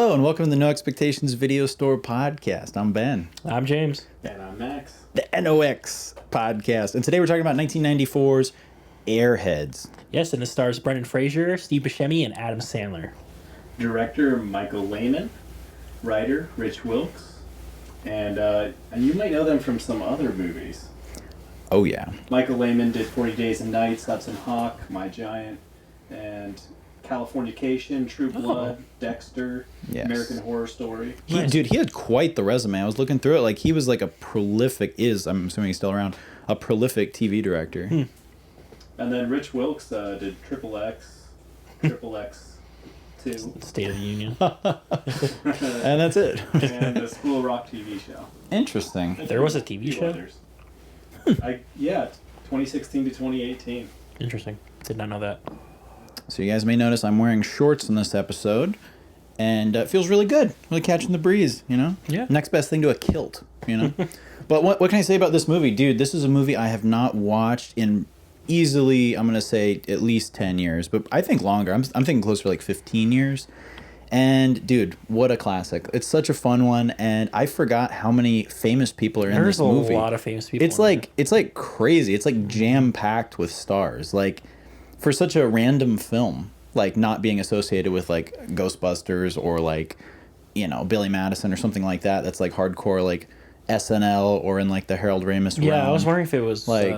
Hello and welcome to the No Expectations Video Store Podcast. I'm Ben. I'm James. And I'm Max. The NOX Podcast. And today we're talking about 1994's Airheads. Yes, and it stars Brendan Fraser, Steve Buscemi, and Adam Sandler. Director Michael Lehman. Writer Rich Wilkes. And you might know them from some other movies. Oh, yeah. Michael Lehman did 40 Days and Nights, Hudson Hawk, My Giant, and Californication, True Blood, Dexter, Yes. American Horror Story. Dude, he had quite the resume. I was looking through it. Like, he was like a prolific, I'm assuming he's still around, a prolific TV director. And then Rich Wilkes did Triple X, Triple X 2, State of the Union. And that's it. and the School Rock TV show. Interesting. There was a TV show? Others. 2016 to 2018. Interesting. Did not know that. So you guys may notice I'm wearing shorts in this episode, and it feels really good. Really catching the breeze, you know? Yeah. Next best thing to a kilt, you know? But what can I say about this movie? Dude, this is a movie I have not watched in easily, I'm going to say, at least 10 years. But I think longer. I'm thinking closer to like 15 years. And, dude, what a classic. It's such a fun one, and I forgot how many famous people are in this movie. There's a lot of famous people It's like crazy. It's like jam-packed with stars. Like, for such a random film, like not being associated with like Ghostbusters or like, you know, Billy Madison or something like that, that's like hardcore like SNL or in like the Harold Ramis realm. Yeah, I was wondering if it was like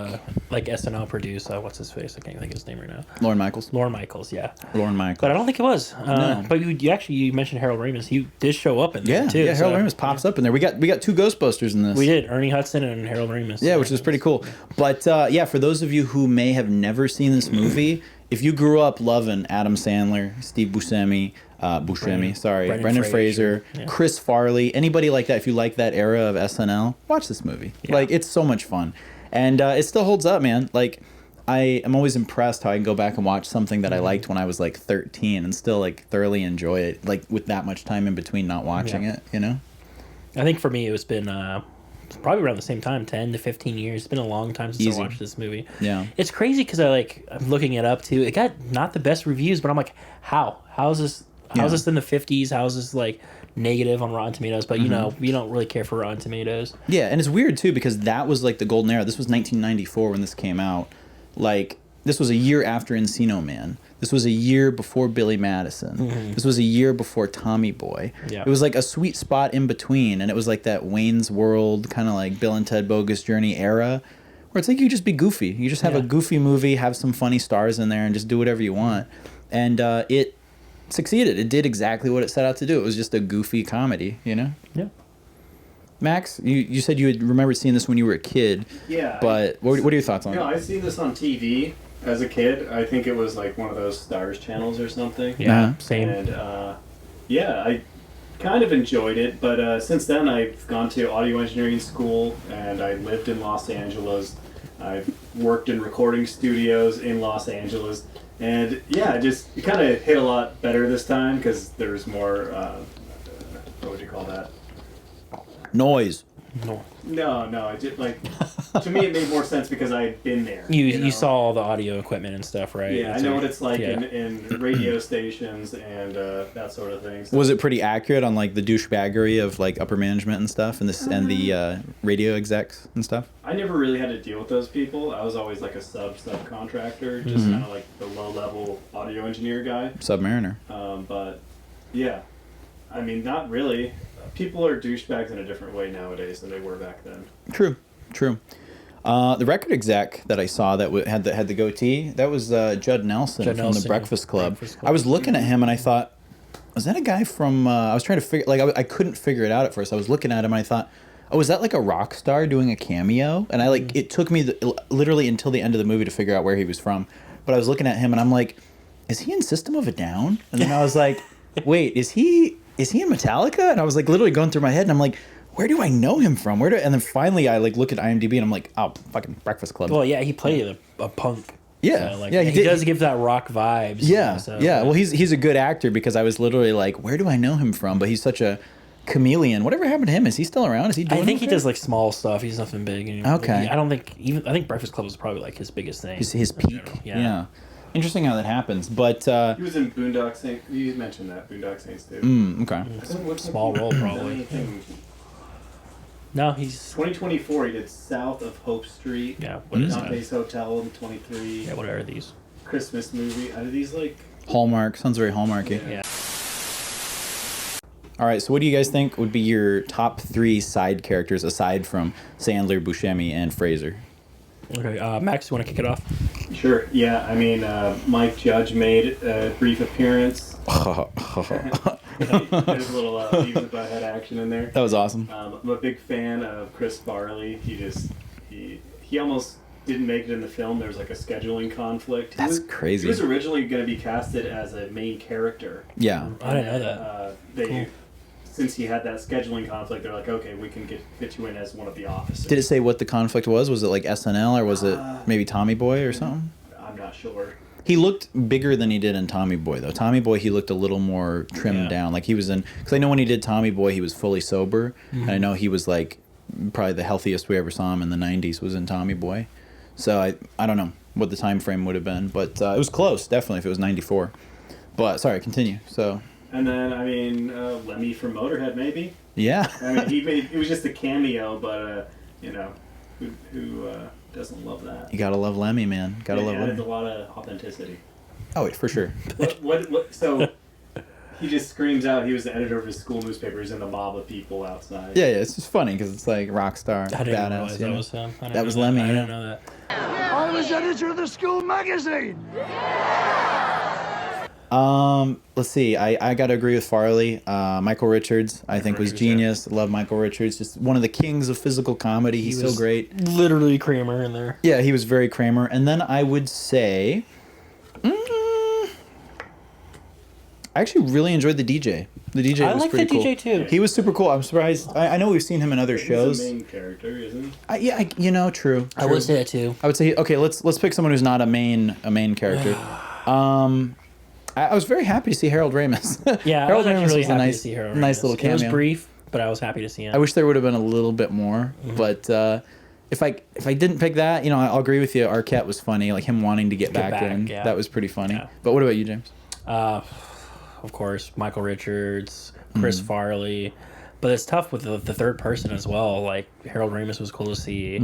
SNL produced, what's his face? I can't think of his name right now. Lorne Michaels. Lorne Michaels, yeah. Lorne Michaels. But I don't think it was. No. But you mentioned Harold Ramis. He did show up in there, too. Yeah, Harold Ramis pops up in there. We got two Ghostbusters in this. We did. Ernie Hudson and Harold Ramis. Yeah, which is pretty cool. But yeah, for those of you who may have never seen this movie, if you grew up loving Adam Sandler, Steve Buscemi, Brendan Fraser, yeah. Chris Farley, anybody like that, if you like that era of SNL, watch this movie. Yeah. Like, it's so much fun. And it still holds up, man. Like, I am always impressed how I can go back and watch something that I liked when I was like 13 and still like thoroughly enjoy it, like with that much time in between not watching it, you know? I think for me it's been probably around the same time, 10 to 15 years. It's been a long time since I watched this movie. Yeah. It's crazy because I'm looking it up too. It got not the best reviews, but I'm like, how's this in the 50s? How's this like negative on Rotten Tomatoes? But you know, we don't really care for Rotten Tomatoes. Yeah, and it's weird too because that was like the golden era. This was 1994 when this came out. Like, this was a year after Encino Man. This was a year before Billy Madison. This was a year before Tommy Boy. Yeah. It was like a sweet spot in between, and it was like that Wayne's World kind of like Bill and Ted Bogus Journey era, where it's like you just be goofy. You just have a goofy movie, have some funny stars in there, and just do whatever you want. And it succeeded. It did exactly what it set out to do. It was just a goofy comedy, you know? Yeah. Max, you said you had remembered seeing this when you were a kid. Yeah. But what are your thoughts on it? No, I've seen this on TV as a kid. I think it was like one of those Stars channels or something. Yeah, same. And I kind of enjoyed it, but since then I've gone to audio engineering school and I lived in Los Angeles. I've worked in recording studios in Los Angeles, and yeah, it kind of hit a lot better this time because there's more. What would you call that? Noise. No, it did, like, to me it made more sense because I had been there. You know? saw all the audio equipment and stuff, right? Yeah, I know what it's like in radio stations and that sort of thing. So. Was it pretty accurate on like the douchebaggery of like upper management and stuff, and and the radio execs and stuff? I never really had to deal with those people. I was always like a subcontractor, just kind of like the low level audio engineer guy. Submariner. But yeah, I mean, not really. People are douchebags in a different way nowadays than they were back then. True. The record exec that I saw that had the goatee, that was Judd Nelson from the Breakfast Club. I was looking at him and I thought, was that a guy from? I was trying to figure, like I couldn't figure it out at first. I was looking at him and I thought, oh, is that like a rock star doing a cameo? And it took me literally until the end of the movie to figure out where he was from. But I was looking at him and I'm like, is he in System of a Down? And then I was like, wait, is he in Metallica? And I was like literally going through my head and I'm like, where do I know him from? And then finally I like look at IMDb and I'm like, oh, fucking Breakfast Club. Well, yeah, he played a punk. Yeah, so, yeah, he does give that rock vibes. Yeah, so, yeah. Well, he's a good actor because I was literally like, where do I know him from? But he's such a chameleon. Whatever happened to him? Is he still around? Is he doing? I think he does like small stuff. He's nothing big. Okay. I think Breakfast Club was probably like his biggest thing. His peak. Yeah. Interesting how that happens, but he was in Boondock Saints. You mentioned that Boondock Saints too. Okay. Small role, probably. No, he's 2024. He did South of Hope Street. Yeah, what is Dante's Hotel in 23. Yeah, what are these? Christmas movie. Are these like Hallmark? Sounds very Hallmarky. Yeah. All right, so what do you guys think would be your top 3 side characters aside from Sandler, Buscemi, and Fraser? Okay, Max, you want to kick it off? Sure. Yeah, I mean, Mike Judge made a brief appearance. There's a little Beavis and Butthead action in there. That was awesome. I'm a big fan of Chris Farley. He almost didn't make it in the film. There was like a scheduling conflict. That's crazy. He was originally going to be casted as a main character. Yeah. I didn't know that. Cool. Since he had that scheduling conflict, they're like, okay, we can fit you in as one of the officers. Did it say what the conflict was? Was it like SNL or was it maybe Tommy Boy or something? I'm not sure. He looked bigger than he did in Tommy Boy, though. Tommy Boy, he looked a little more trimmed down. Like he was in... Because I know when he did Tommy Boy, he was fully sober. Mm-hmm. And I know he was like... Probably the healthiest we ever saw him in the 90s was in Tommy Boy. So I don't know what the time frame would have been. But it was close, definitely, if it was 94. But, sorry, continue. So... And then, I mean, Lemmy from Motorhead, maybe? Yeah. I mean, it was just a cameo, but, you know, who doesn't love that? You gotta love Lemmy, man. Gotta love Lemmy. It adds a lot of authenticity. Oh, wait, for sure. So, he just screams out he was the editor of his school newspapers and the mob of people outside. Yeah, it's just funny because it's like rock star, I didn't badass. realize that was him. That was Lemmy. I didn't know that. I was editor of the school magazine. Let's see. I gotta agree with Farley. Michael Richards, I think, was genius. Love Michael Richards. Just one of the kings of physical comedy. He's so great. Literally Kramer in there. Yeah, he was very Kramer. And then I would say, I actually really enjoyed the DJ. The DJ I was like pretty the cool. DJ too. He was super cool. I'm surprised. I know we've seen him in other shows. He's the main character, isn't he? Yeah, true. I would say that too. I would say, okay, let's pick someone who's not a main character. I was very happy to see Harold Ramis. Yeah, Harold I was Ramis really was a happy to see Harold nice Ramis. little cameo. It was brief, but I was happy to see him. I wish there would have been a little bit more, but if I didn't pick that, I'll agree with you. Arquette was funny, like him wanting to get back in. Yeah. That was pretty funny. Yeah. But what about you, James? Of course, Michael Richards, Chris Farley. But it's tough with the third person as well. Like Harold Ramis was cool to see.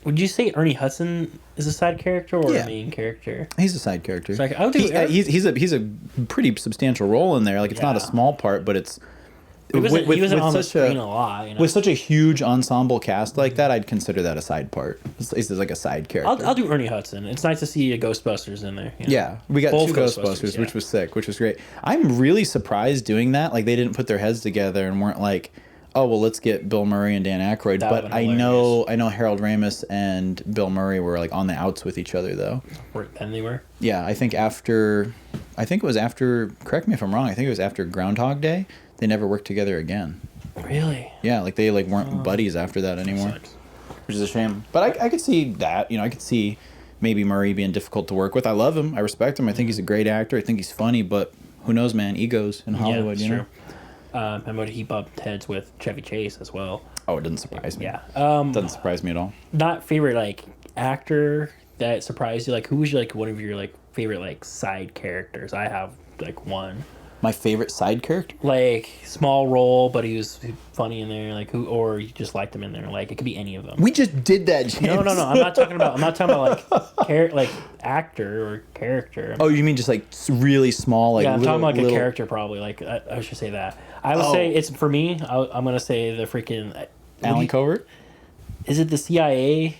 Would you say Ernie Hudson is a side character or a main character? He's a side character. So I would do he's a pretty substantial role in there. Like it's not a small part, but it's he wasn't on the screen a lot. With such a huge ensemble cast like that, I'd consider that a side part. It's like a side character. I'll do Ernie Hudson. It's nice to see a Ghostbusters in there. Yeah, we got Both two Ghostbusters, yeah. which was sick, which was great. I'm really surprised doing that. Like they didn't put their heads together and weren't like, oh well, let's get Bill Murray and Dan Aykroyd. But I know Harold Ramis and Bill Murray were like on the outs with each other though. Then they were. Yeah, I think it was after. Correct me if I'm wrong. I think it was after Groundhog Day. They never worked together again. Really? Yeah, like they weren't buddies after that anymore, which is a shame. But I could see that. I could see maybe Murray being difficult to work with. I love him. I respect him. I think he's a great actor. I think he's funny. But who knows, man? Egos in Hollywood. Yeah, that's true. I'm going to heap up heads with Chevy Chase as well. Oh, it doesn't surprise me. Yeah. Doesn't surprise me at all. Not favorite actor that surprised you. Who was one of your favorite side characters? I have one. My favorite side character? Small role, but he was funny in there. Or you just liked him in there. It could be any of them. We just did that, James. No. I'm not talking about actor or character. Oh, you mean just really small? Yeah, I'm talking about a character probably. I should say that. I would say it's for me. I'm gonna say the freaking Alan Covert. Is it the CIA?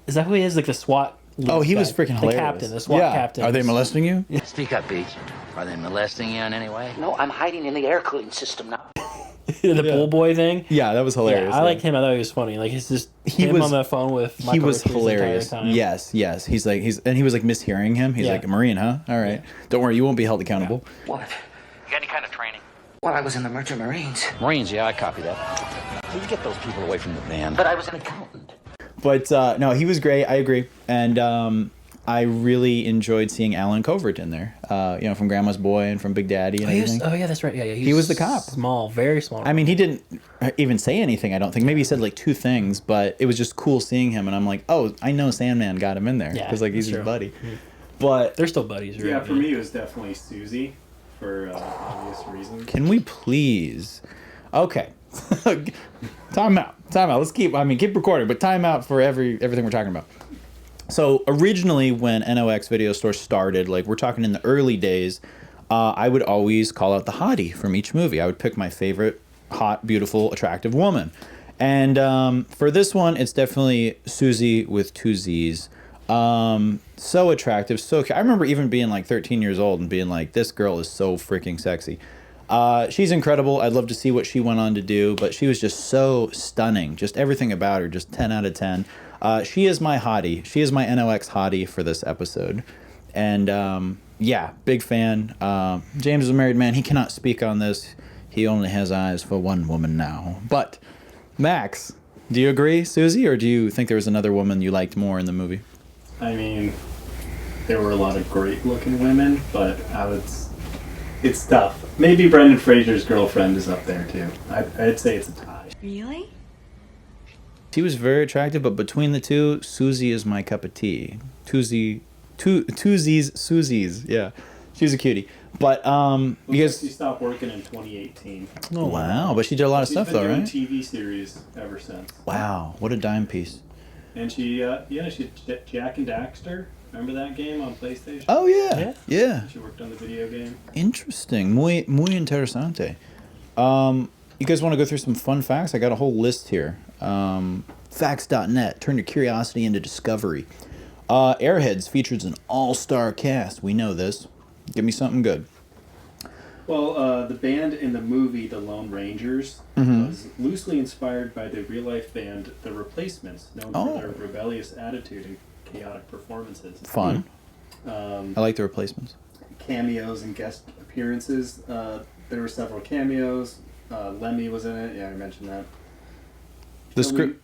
Is that who he is? The SWAT. Oh, he was freaking hilarious. The SWAT captain. Are they molesting you? Speak up, Beach. Are they molesting you in any way? No, I'm hiding in the air cooling system now. The pool boy thing. Yeah, that was hilarious. Yeah, I liked him. I thought he was funny. It's just him on the phone with Michael He was Richards hilarious. The entire time. Yes. He was mishearing him. He's like, Marine, huh? All right. Don't worry, you won't be held accountable. What? You got any kind of training? Well, I was in the Merchant Marines. Marines, yeah, I copy that. How you get those people away from the van? But I was an accountant. But no, he was great. I agree. And I really enjoyed seeing Alan Covert in there. From Grandma's Boy and from Big Daddy and everything. That's right. Yeah. He was the cop. Small, very small. I mean, he didn't even say anything, I don't think. Maybe he said like 2 things, but it was just cool seeing him. And I'm like, oh, I know Sandman got him in there. Because he's his buddy. Mm-hmm. But they're still buddies, right? Yeah, for me, it was definitely Susie for obvious reasons. Can we please... Okay. Time out. Let's keep recording, but time out for everything we're talking about. So originally when NOX Video Store started, like we're talking in the early days, I would always call out the hottie from each movie. I would pick my favorite hot, beautiful, attractive woman. And for this one, it's definitely Susie with 2 Z's. So attractive, so I remember even being like 13 years old and being like, this girl is so freaking sexy. She's incredible. I'd love to see what she went on to do, but she was just so stunning. Just everything about her, just 10 out of 10. She is my hottie. She is my NOX hottie for this episode. And big fan. James is a married man. He cannot speak on this. He only has eyes for one woman now. But, Max, do you agree, Susie, or do you think there was another woman you liked more in the movie? I mean, there were a lot of great-looking women, but it's tough. Maybe Brendan Fraser's girlfriend is up there, too. I'd say it's a tie. Really? She was very attractive, but between the two, Susie is my cup of tea. Susie's. Yeah, she's a cutie. But you guys, she stopped working in 2018. Oh wow! But she did a lot of stuff, though, right? She's been doing TV series ever since. Wow, what a dime piece! And she Jack and Daxter. Remember that game on PlayStation? Oh yeah. She worked on the video game. Interesting, muy interesante. You guys want to go through some fun facts? I got a whole list here. Facts.net. Turn your curiosity into discovery. Airheads features an all-star cast. We know this. Give me something good. Well, the band in the movie The Lone Rangers was loosely inspired by the real-life band The Replacements, known for their rebellious attitude and chaotic performances. Fun. I like The Replacements. Cameos and guest appearances. There were several cameos. Lemmy was in it. Yeah, I mentioned that.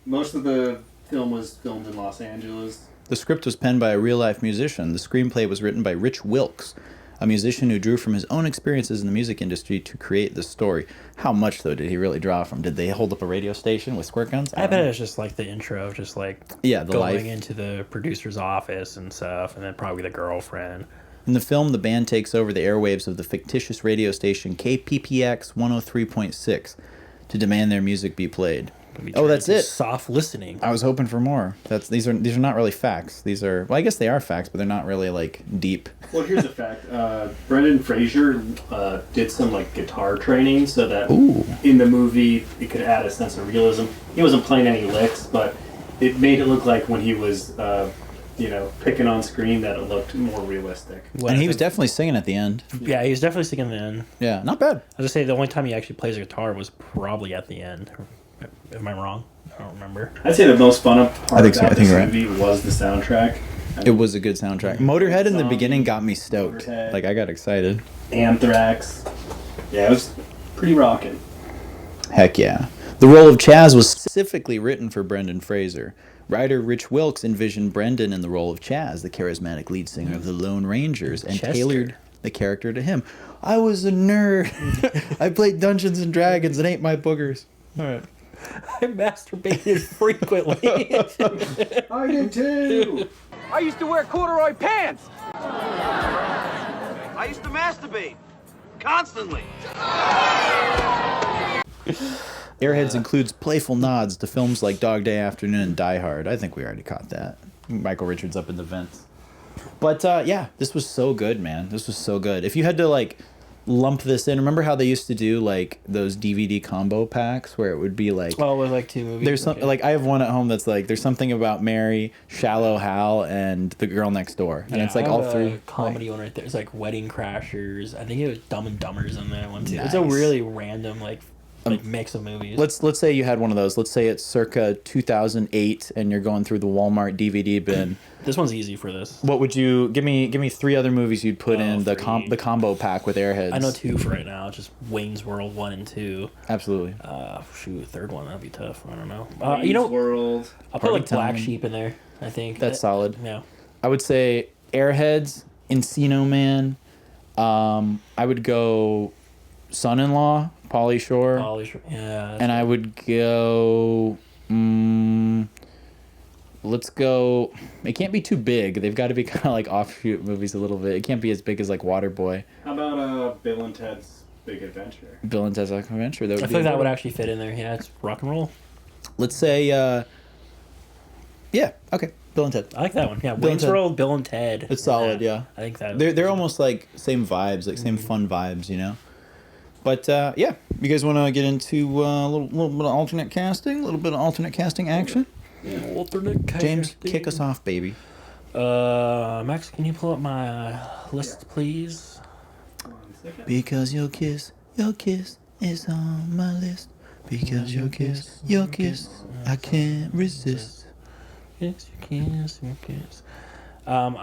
Most of the film was filmed in Los Angeles. The script was penned by a real-life musician. The screenplay was written by Rich Wilkes, a musician who drew from his own experiences in the music industry to create the story. How much, though, did he really draw from? Did they hold up a radio station with squirt guns? I bet it's just like the intro, just like the going life. Into the producer's office and stuff, and then probably the girlfriend. In the film, the band takes over the airwaves of the fictitious radio station KPPX 103.6 to demand their music be played. That's it. Soft listening. I was hoping for more. These are not really facts. These are, well, I guess they are facts, but they're not really like deep. Well, here's a fact. Brendan Fraser did some like guitar training so that in the movie it could add a sense of realism. He wasn't playing any licks, but it made it look like when he was picking on screen that it looked more realistic. And he was definitely singing at the end. Yeah, he was definitely singing at the end. Yeah, not bad. I was just say the only time he actually plays a guitar was probably at the end. Am I wrong? I don't remember. I'd say the most fun part about this right. movie was the soundtrack. It was a good soundtrack. Motorhead in the beginning got me stoked. Motorhead. Like, I got excited. Anthrax. Yeah, it was pretty rocking. Heck yeah. The role of Chaz was specifically written for Brendan Fraser. Writer Rich Wilkes envisioned Brendan in the role of Chaz, the charismatic lead singer of the Lone Rangers, and tailored the character to him. I was a nerd. I played Dungeons and Dragons and ate my boogers. All right. I masturbated frequently. I did too. I used to wear corduroy pants. I used to masturbate constantly. Airheads includes playful nods to films like Dog Day Afternoon and Die Hard. I think we already caught that. Michael Richards up in the vents. But this was so good, man. This was so good. If you had to lump this in, remember how they used to do those DVD combo packs where it would be with 2 movies. There's some I have one at home that's there's something about Mary, Shallow Hal, and The Girl Next Door, and it's all 3 comedy one right there. It's Wedding Crashers. I think it was Dumb and Dumber's in that one too. Nice. It's a really random mix of movies. Let's say you had one of those. Let's say it's circa 2008, and you're going through the Walmart DVD bin. This one's easy for this. What would you give me 3 other movies you'd put in the combo pack with Airheads? I know 2 for right now. Just Wayne's World 1 and 2. Absolutely. Third one that'd be tough. I don't know. Wayne's World. I'll put Black Sheep in there. I think that's solid. Yeah. I would say Airheads, Encino Man. I would go Son-in-Law, Pauly Shore. Yeah. And I would go... let's go... It can't be too big. They've got to be kind of like offshoot movies a little bit. It can't be as big as like Waterboy. How about Bill and Ted's Big Adventure? Bill and Ted's Big Adventure. I feel like that would actually fit in there. Yeah, it's rock and roll. Let's say... yeah, okay. Bill and Ted. I like that one. Yeah, Wayne's World, Bill and Ted. It's solid, yeah. I think that... They're almost like same vibes, like same fun vibes, you know? But, yeah. You guys want to get into a little bit of alternate casting? A little bit of alternate casting action? Yeah. Alternate casting. James, kick us off, baby. Max, can you pull up my list, please? 1 second. Because your kiss is on my list. Because your kiss, I can't resist. Yes, your kiss. I'm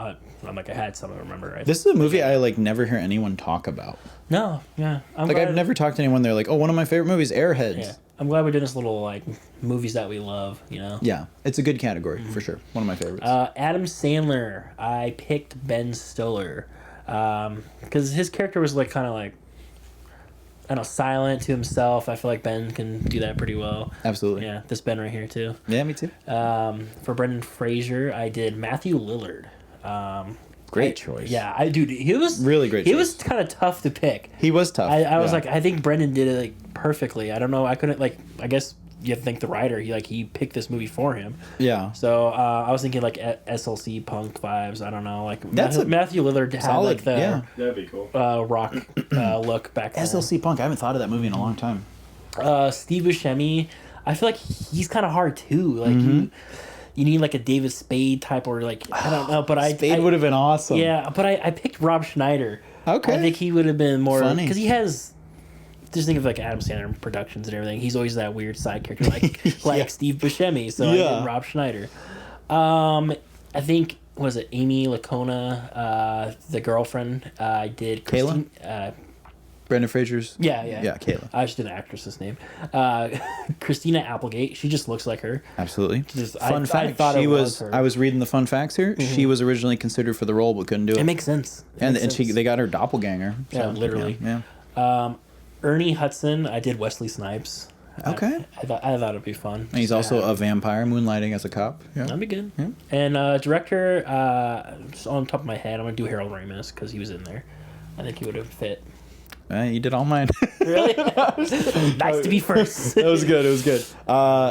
like, I had some to remember. Right? This is a movie I like never hear anyone talk about. No, yeah. I've never talked to anyone. They're like, oh, one of my favorite movies, Airheads. Yeah. I'm glad we're doing this little like movies that we love, you know. Yeah, it's a good category for sure. One of my favorites. Adam Sandler. I picked Ben Stiller, because his character was like kind of like, I don't know, silent to himself. I feel like Ben can do that pretty well. Absolutely. Yeah, this Ben right here too. Yeah, me too. For Brendan Fraser, I did Matthew Lillard. Great choice. Yeah, he was really great. He choice. was kind of tough to pick. He was tough. I was like, I think Brendan did it like perfectly. I don't know. I couldn't like. I guess you have to think the writer. He picked this movie for him. Yeah. So I was thinking like SLC punk vibes. I don't know. Like That's Matthew Lillard had solid, like the That'd be cool. rock look back then. SLC Punk. I haven't thought of that movie in a long time. Steve Buscemi. I feel like he's kind of hard too. Like you need like a David Spade type, or like I don't know. But Spade would have been awesome. Yeah, but I picked Rob Schneider. Okay. I think he would have been more funny because he has. Just think of like Adam Sandler productions and everything. He's always that weird side character, like Steve Buscemi. So I did Rob Schneider. I think was it Amy Lacona, the girlfriend. I did Kayla. Brendan Fraser's. Yeah, Kayla. I just did an actress's name. Christina Applegate. She just looks like her. Absolutely. Fun fact. I thought she it was. her. I was reading the fun facts here. She was originally considered for the role, but couldn't do it. It makes sense. They got her doppelganger. So, Yeah, literally. Yeah. Ernie Hudson. I did Wesley Snipes. Okay. I thought it'd be fun. And he's also a vampire moonlighting as a cop. Yeah. That'd be good. Yeah. And director, just on top of my head, I'm gonna do Harold Ramis because he was in there. I think he would have fit. You did all mine. Really? Nice to be first. That was good. It was good.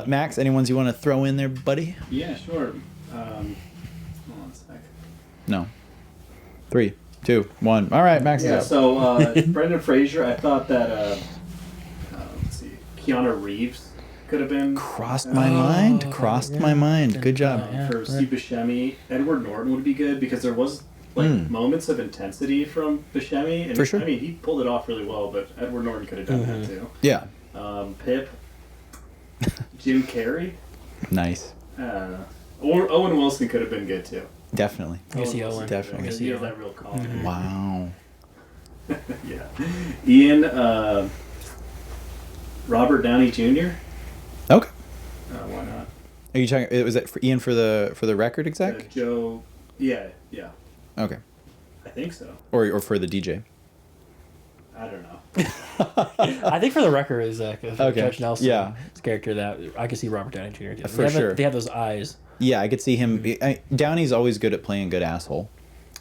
Max, any ones you want to throw in there, buddy? Yeah, sure. Hold on a sec. No. 3, 2, 1. All right, Max. Yeah. Is up. So Brendan Fraser, I thought that let's see, Keanu Reeves could have been Crossed my mind. My mind. Good job. for Steve Buscemi. Edward Norton would be good because there was moments of intensity from Buscemi, and For sure. I mean he pulled it off really well. But Edward Norton could have done that too. Yeah. Pip, Jim Carrey, Nice. or Owen Wilson could have been good too. Definitely. I see Owen. Wilson, Definitely. because he has that real calm. Wow. Yeah. Ian, Robert Downey Jr. Okay. Why not? Are you talking? Was that for Ian for the record exec? Joe. Yeah. Okay. I think so. Or for the DJ. I don't know. I think for the record is Judge Nelson. Yeah. His character that I could see Robert Downey Jr. do. For sure. They have those eyes. Yeah, I could see him. Downey's always good at playing good asshole,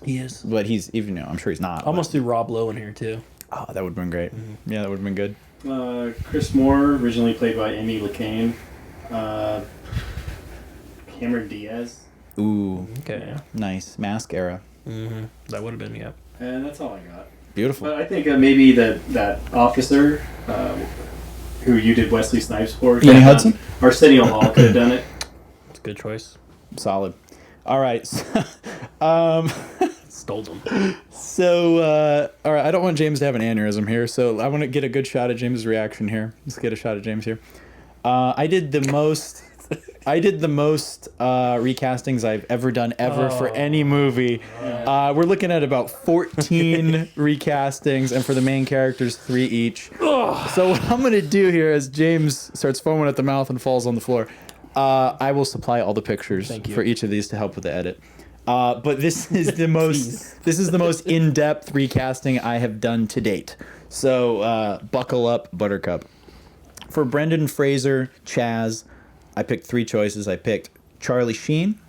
He is. but he's even. I'm sure he's not. Almost threw Rob Lowe in here too. Oh, that would have been great. Yeah, that would have been good. Chris Moore, originally played by Amy Lacane. Cameron Diaz. Ooh, Okay. nice mask era. That would have been And that's all I got. Beautiful. But I think maybe that officer who you did Wesley Snipes for. Ernie Hudson? Arsenio Hall could have done it. It's a good choice. Solid. All right. Stole them. So, all right. I don't want James to have an aneurysm here, so I want to get a good shot at James's reaction here. Let's get a shot at James here. I did the most recastings I've ever done for any movie. We're looking at about 14 recastings, and for the main characters, 3 each. So what I'm gonna do here, as James starts foaming at the mouth and falls on the floor, I will supply all the pictures for each of these to help with the edit. But this is the most in-depth recasting I have done to date. So buckle up, Buttercup. For Brendan Fraser, Chaz, I picked 3 choices. I picked Charlie Sheen,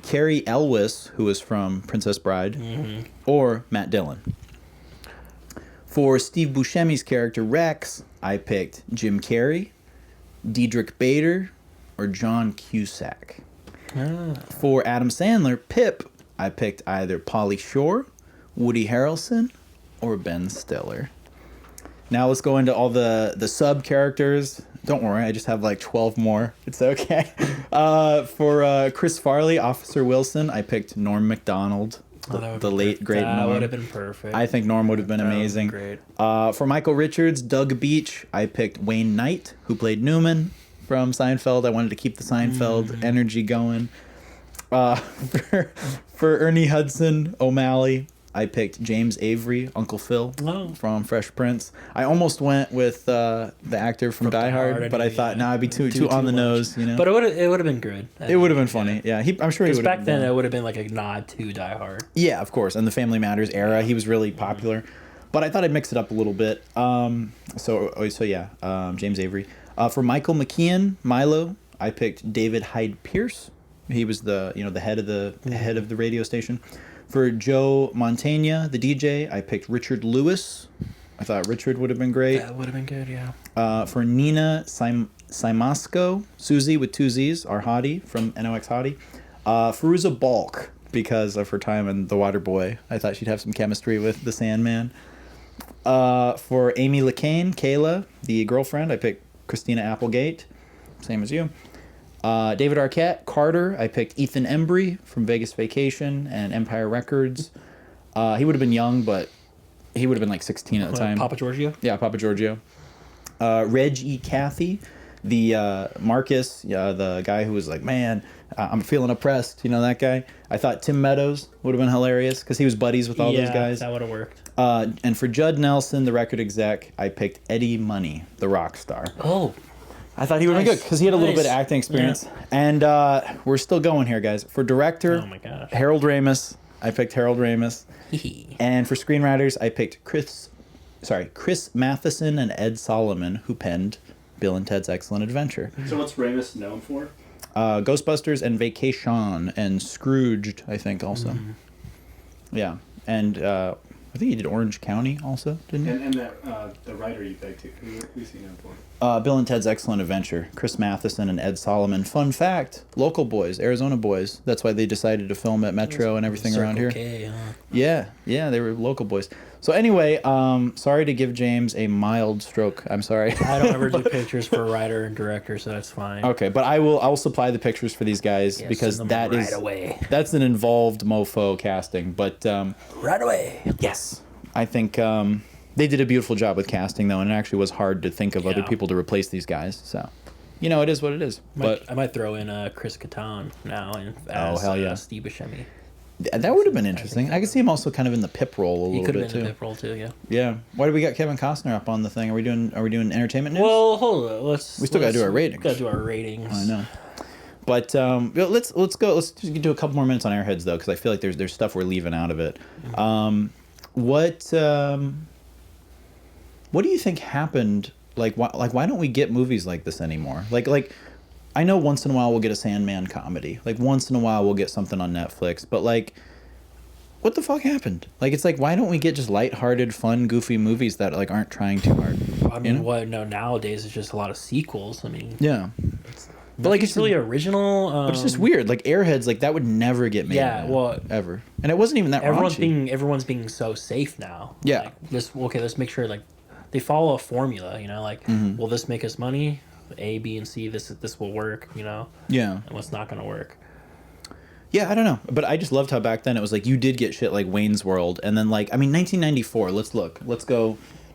Carrie Elwes, who was from Princess Bride, or Matt Dillon. For Steve Buscemi's character Rex, I picked Jim Carrey, Diedrich Bader, or John Cusack. For Adam Sandler, Pip, I picked either Pauly Shore, Woody Harrelson, or Ben Stiller. Now let's go into all the sub characters. Don't worry, I just have like 12 more. It's okay. For Chris Farley, Officer Wilson, I picked Norm Macdonald, the late great Norm. That would have been perfect. I think Norm would have been amazing. Great. For Michael Richards, Doug Beach, I picked Wayne Knight, who played Newman from Seinfeld. I wanted to keep the Seinfeld energy going. For Ernie Hudson O'Malley, I picked James Avery, Uncle Phil from Fresh Prince. I almost went with the actor from Die Hard, but I thought, it'd be too on the nose, you know. But it would have been good. It would have been funny. Yeah, I'm sure he would. Because back then it would have been like a nod to Die Hard. Yeah, of course. And the Family Matters era, he was really popular. But I thought I'd mix it up a little bit. James Avery. For Michael McKean, Milo, I picked David Hyde Pierce. He was the head of the radio station. For Joe Montana, the DJ, I picked Richard Lewis. I thought Richard would have been great. That would have been good, yeah. For Nina Simasco, Susie with 2 Z's, our hottie from NOX Hottie. Fairuza Balk, because of her time in The Waterboy. I thought she'd have some chemistry with the Sandman. For Amy LaCaine, Kayla, the girlfriend, I picked Christina Applegate, same as you. David Arquette, Carter, I picked Ethan Embry from Vegas Vacation and Empire Records. He would have been young, but he would have been like 16 at the time. Papa Giorgio? Yeah, Papa Giorgio. Reg E. Cathy, the Marcus, the guy who was like, man, I'm feeling oppressed. You know that guy? I thought Tim Meadows would have been hilarious because he was buddies with all those guys. Yeah, that would have worked. And for Judd Nelson, the record exec, I picked Eddie Money, the rock star. Oh, I thought he would have been good because he had a little bit of acting experience. Yeah. And we're still going here, guys. For director, Harold Ramis, I picked Harold Ramis. And for screenwriters, I picked Chris Matheson and Ed Solomon, who penned Bill and Ted's Excellent Adventure. So what's Ramis known for? Ghostbusters and Vacation and Scrooged, I think, also. Yeah. And I think he did Orange County also, didn't he? And the writer you picked, who's he known for? Bill and Ted's Excellent Adventure. Chris Matheson and Ed Solomon. Fun fact, local boys, Arizona boys. That's why they decided to film at Metro and everything around here. Yeah, they were local boys. So anyway, sorry to give James a mild stroke. I'm sorry. I don't ever do pictures for a writer and director, so that's fine. Okay, but I'll supply the pictures for these guys because that's an involved mofo casting. But right away. Yes, I think they did a beautiful job with casting though, and it actually was hard to think of other people to replace these guys. So, it is what it is. I might throw in Chris Kattan now as Steve Buscemi. That would have been interesting. I could see him also kind of in the Pip role a little bit too. He could have been in the Pip role too, yeah. Yeah. Why do we got Kevin Costner up on the thing? Are we doing entertainment news? Well, hold on. We still got to do our ratings. Got to do our ratings. I know. But let's go. Let's just do a couple more minutes on Airheads though, because I feel like there's stuff we're leaving out of it. What do you think happened? Why don't we get movies like this anymore? Like. I know once in a while we'll get a Sandman comedy. Like once in a while we'll get something on Netflix. But what the fuck happened? It's why don't we get just lighthearted, fun, goofy movies that aren't trying too hard? Nowadays it's just a lot of sequels. I mean, yeah. But it's really original. But it's just weird. Airheads, that would never get made. Yeah, well, ever. And it wasn't even that raunchy. Everyone's being so safe now. Yeah. Let's make sure they follow a formula. Will this make us money? A, B, and C. This will work. Yeah. And what's not gonna work? Yeah, I don't know, but I just loved how back then it was you did get shit like Wayne's World, and then 1994. Let's go.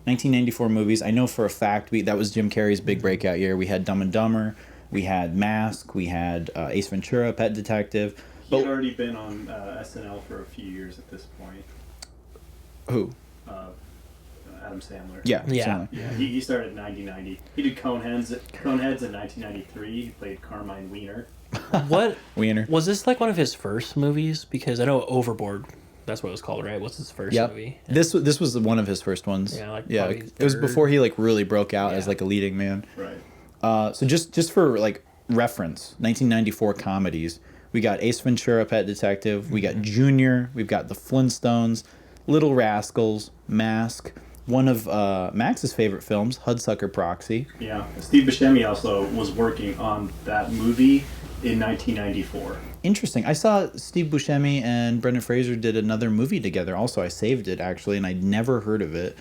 1994 movies. I know for a fact that was Jim Carrey's big breakout year. We had Dumb and Dumber, we had Mask, we had Ace Ventura, Pet Detective. He had already been on SNL for a few years at this point. Who? Adam Sandler. Yeah. Yeah. Yeah, he started in 1990. He did Coneheads in 1993. He played Carmine Wiener. What Wiener. was this like one of his first movies? Because I know Overboard, that's what it was called, right? What's his first movie? This was one of his first ones. Yeah, like it was before he like really broke out as like a leading man. Right. So just for like reference, 1994 comedies. We got Ace Ventura: Pet Detective. We got Junior. We've got The Flintstones, Little Rascals, Mask. One of Max's favorite films, Hudsucker Proxy. Yeah. Steve Buscemi also was working on that movie in 1994. Interesting. I saw Steve Buscemi and Brendan Fraser did another movie together. Also, I saved it actually, and I'd never heard of it.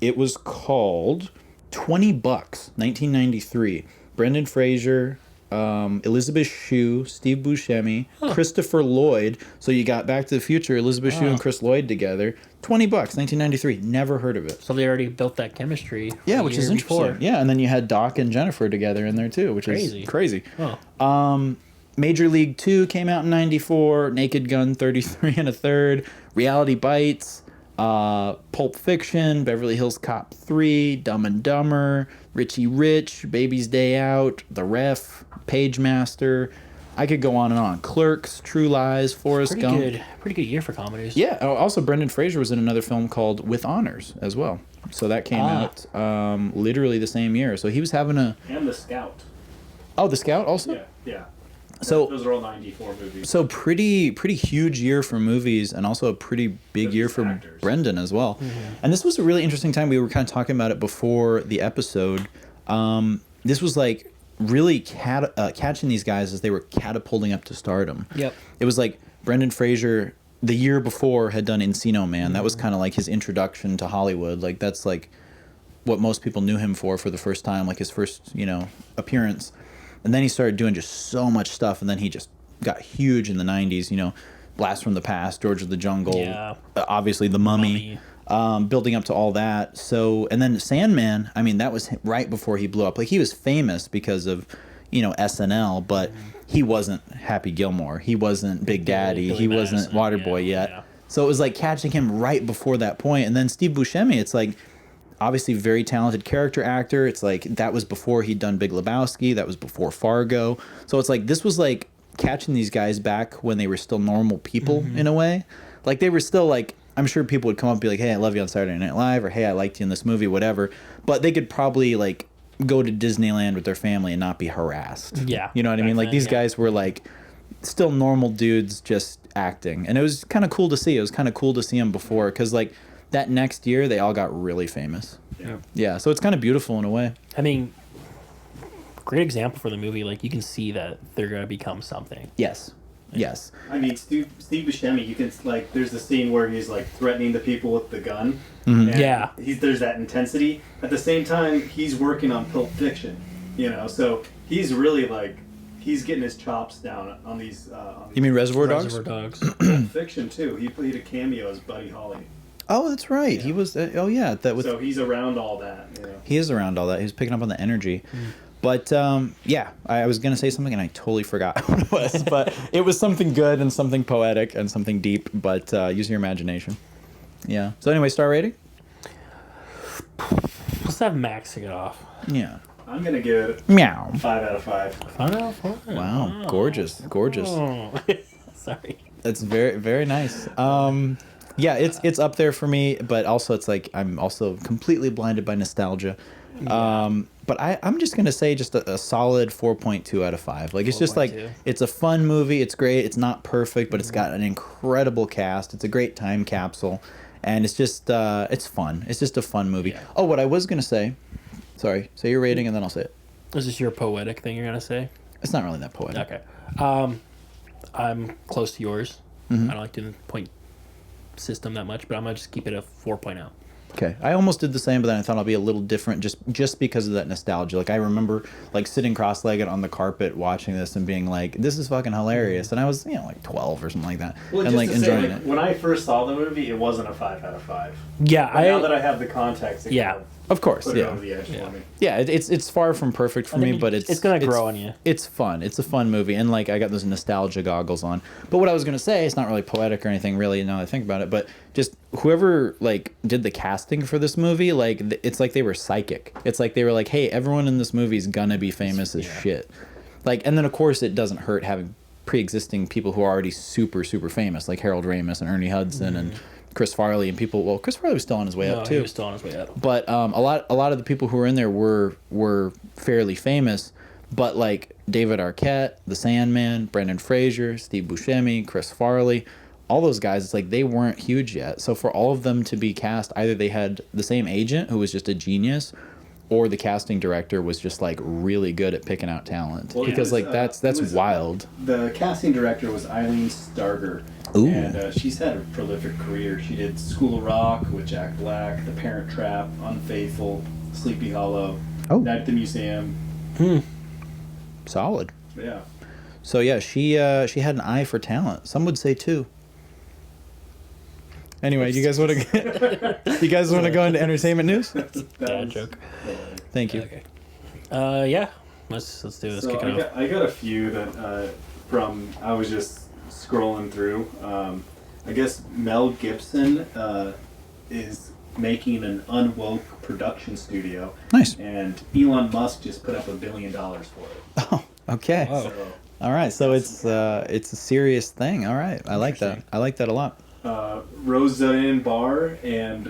It was called $20, 1993. Brendan Fraser, Elizabeth Shue, Steve Buscemi, Christopher Lloyd. So you got Back to the Future, Elizabeth Shue and Chris Lloyd together. $20, 1993. Never heard of it. So they already built that chemistry. Yeah, which is interesting. Before. Yeah, and then you had Doc and Jennifer together in there too, which is crazy. Oh. Major League 2 came out in 94. Naked Gun 33 1/3. Reality Bites. Pulp Fiction, Beverly Hills Cop 3, Dumb and Dumber, Richie Rich, Baby's Day Out, The Ref, Page Master. I could go on and on. Clerks, True Lies, Forrest Gump. Pretty good year for comedies. Yeah. Also, Brendan Fraser was in another film called With Honors as well. So that came out literally the same year. So he was having a... And The Scout. Oh, The Scout also? Yeah. So those are all 94 movies. So pretty huge year for movies, and also a pretty big year for actors. Brendan as well. Mm-hmm. And this was a really interesting time. We were kind of talking about it before the episode. This was like really catching these guys as they were catapulting up to stardom. Yep. It was like Brendan Fraser the year before had done Encino Man. Mm-hmm. That was kind of like his introduction to Hollywood. Like that's like what most people knew him for the first time, like his first, appearance. And then he started doing just so much stuff, and then he just got huge in the 90s, Blast from the Past, George of the Jungle, obviously The Mummy. Building up to all that. So, and then Sandman, I mean, that was right before he blew up. Like, he was famous because of, SNL, but he wasn't Happy Gilmore. He wasn't Big Daddy. He wasn't Waterboy yet. Yeah. So it was like catching him right before that point. And then Steve Buscemi, it's like, obviously very talented character actor. It's like that was before he'd done Big Lebowski. That was before Fargo. So it's like this was like catching these guys back when they were still normal people in a way. Like they were still like, I'm sure people would come up and be like, hey, I love you on Saturday Night Live, or hey, I liked you in this movie, whatever. But they could probably like go to Disneyland with their family and not be harassed. Yeah. You know what I mean? Like these guys were like still normal dudes just acting. And it was kind of cool to see. It was kind of cool to see them before because like that next year, they all got really famous. Yeah, so it's kind of beautiful in a way. I mean, great example for the movie. Like, you can see that they're going to become something. Yes. I mean, Steve Buscemi, you can, like, there's the scene where he's, like, threatening the people with the gun. Mm-hmm. Yeah. There's that intensity. At the same time, he's working on Pulp Fiction, so he's really, like, he's getting his chops down on these... you mean Reservoir Dogs? Reservoir Dogs. Pulp Fiction, too. He played a cameo as Buddy Holly. Oh, that's right. Yeah. He was. So he's around all that. He is around all that. He was picking up on the energy. But I was gonna say something and I totally forgot what it was. But it was something good and something poetic and something deep. But use your imagination. Yeah. So anyway, star rating. Let's have Max to get off. Yeah. I'm gonna give it meow 5 out of 5. 5 out of 5. Wow, gorgeous. Oh. Sorry. That's very very nice. Yeah, it's up there for me, but also it's like I'm also completely blinded by nostalgia. But I'm just gonna say just a solid 4.2 out of 5. Like it's just like it's a fun movie. It's great. It's not perfect, but it's got an incredible cast. It's a great time capsule, and it's just it's fun. It's just a fun movie. Yeah. Oh, what I was gonna say. Sorry, say your rating and then I'll say it. Is this your poetic thing you're gonna say? It's not really that poetic. Okay. I'm close to yours. I don't like doing point system that much, but I'm gonna just keep it a 4.0. Okay, I almost did the same, but then I thought I'll be a little different just because of that nostalgia. Like I remember like sitting cross-legged on the carpet watching this and being like, "This is fucking hilarious," and I was like 12 or something like that, and like enjoying it. When I first saw the movie, it wasn't a 5 out of 5. Yeah, now that I have the context, Of course, put it yeah. over the edge for me. Yeah, it's far from perfect for me, but it's gonna grow on you. It's fun. It's a fun movie, and like I got those nostalgia goggles on. But what I was gonna say, it's not really poetic or anything, really. Now that I think about it, but just whoever like did the casting for this movie, like it's like they were psychic. It's like they were like, hey, everyone in this movie is gonna be famous as shit. Like, and then of course it doesn't hurt having pre-existing people who are already super famous, like Harold Ramis and Ernie Hudson and Chris Farley and people. Well, Chris Farley was still on his way up too. He was still on his way up. But a lot of the people who were in there were fairly famous. But like David Arquette, The Sandman, Brendan Fraser, Steve Buscemi, Chris Farley, all those guys, it's like they weren't huge yet. So for all of them to be cast, either they had the same agent who was just a genius, or the casting director was just like really good at picking out talent. Well, because like that's wild. The casting director was Eileen Starger. Ooh. And she's had a prolific career. She did School of Rock with Jack Black, The Parent Trap, Unfaithful, Sleepy Hollow, Night at the Museum. Solid. Yeah. So yeah, she had an eye for talent. Some would say two. Anyway, do you guys want to go into entertainment news? Bad joke. Thank you. Okay. Yeah. Let's do this. So Kick it off. I got a few that from I was just scrolling through. I guess Mel Gibson is making an unwoke production studio. Nice. And Elon Musk just put up $1 billion for it. Oh, okay. Wow. So, All right. So it's a serious thing. All right. I like that. I like that a lot. Roseanne Barr and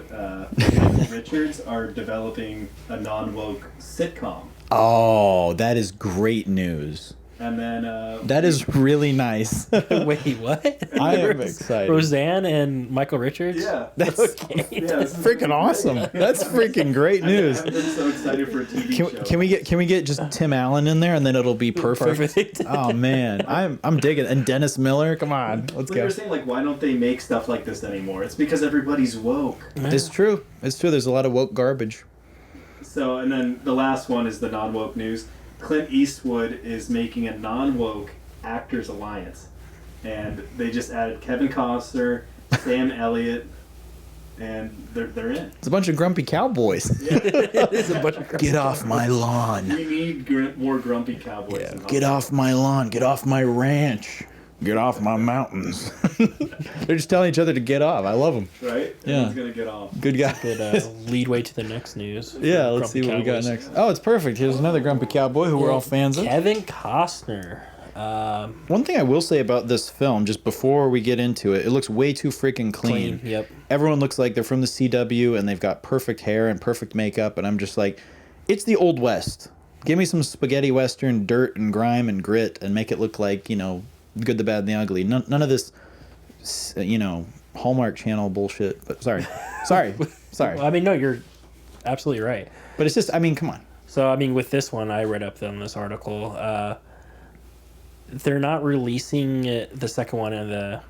Michael Richards are developing a non-woke sitcom. Oh, that is great news. And then That is really nice. Wait, what? I am excited. Roseanne and Michael Richards? yeah, That's yeah, this is freaking awesome. That's freaking great news. I've been so excited for a TV show. Can we get just Tim Allen in there and then it'll be perfect? Perfect. Oh man, I'm digging it. And Dennis Miller, come on, let's We go. were saying, like, why don't they make stuff like this anymore? It's because everybody's woke. It's true. It's true. There's a lot of woke garbage. So, and then the last one is the non-woke news. Clint Eastwood is making a non-woke Actors Alliance. And they just added Kevin Costner, Sam Elliott, and they're in. It's a bunch of grumpy cowboys. It's a bunch of Get off my lawn. We need more grumpy cowboys. Yeah, in get Hollywood. off my lawn. Get off my ranch. Get off my mountains. They're just telling each other to get off. I love them. Right? Yeah. Everyone's going to get off. Good guy. Good lead way to the next news. Yeah, let's see what we got next. Oh, it's perfect. Here's another grumpy cowboy who we're all fans of. Kevin Costner. One thing I will say about this film, just before we get into it, it looks way too freaking clean. Yep. Everyone looks like they're from the CW and they've got perfect hair and perfect makeup, and I'm just like, it's the Old West. Give me some spaghetti western dirt and grime and grit and make it look like, you know, Good, the Bad, and the Ugly. None of this, you know, Hallmark Channel bullshit. But sorry. Well, I mean, no, you're absolutely right. But it's just, I mean, come on. So, I mean, with this one, I read up on this article. They're not releasing the second one in the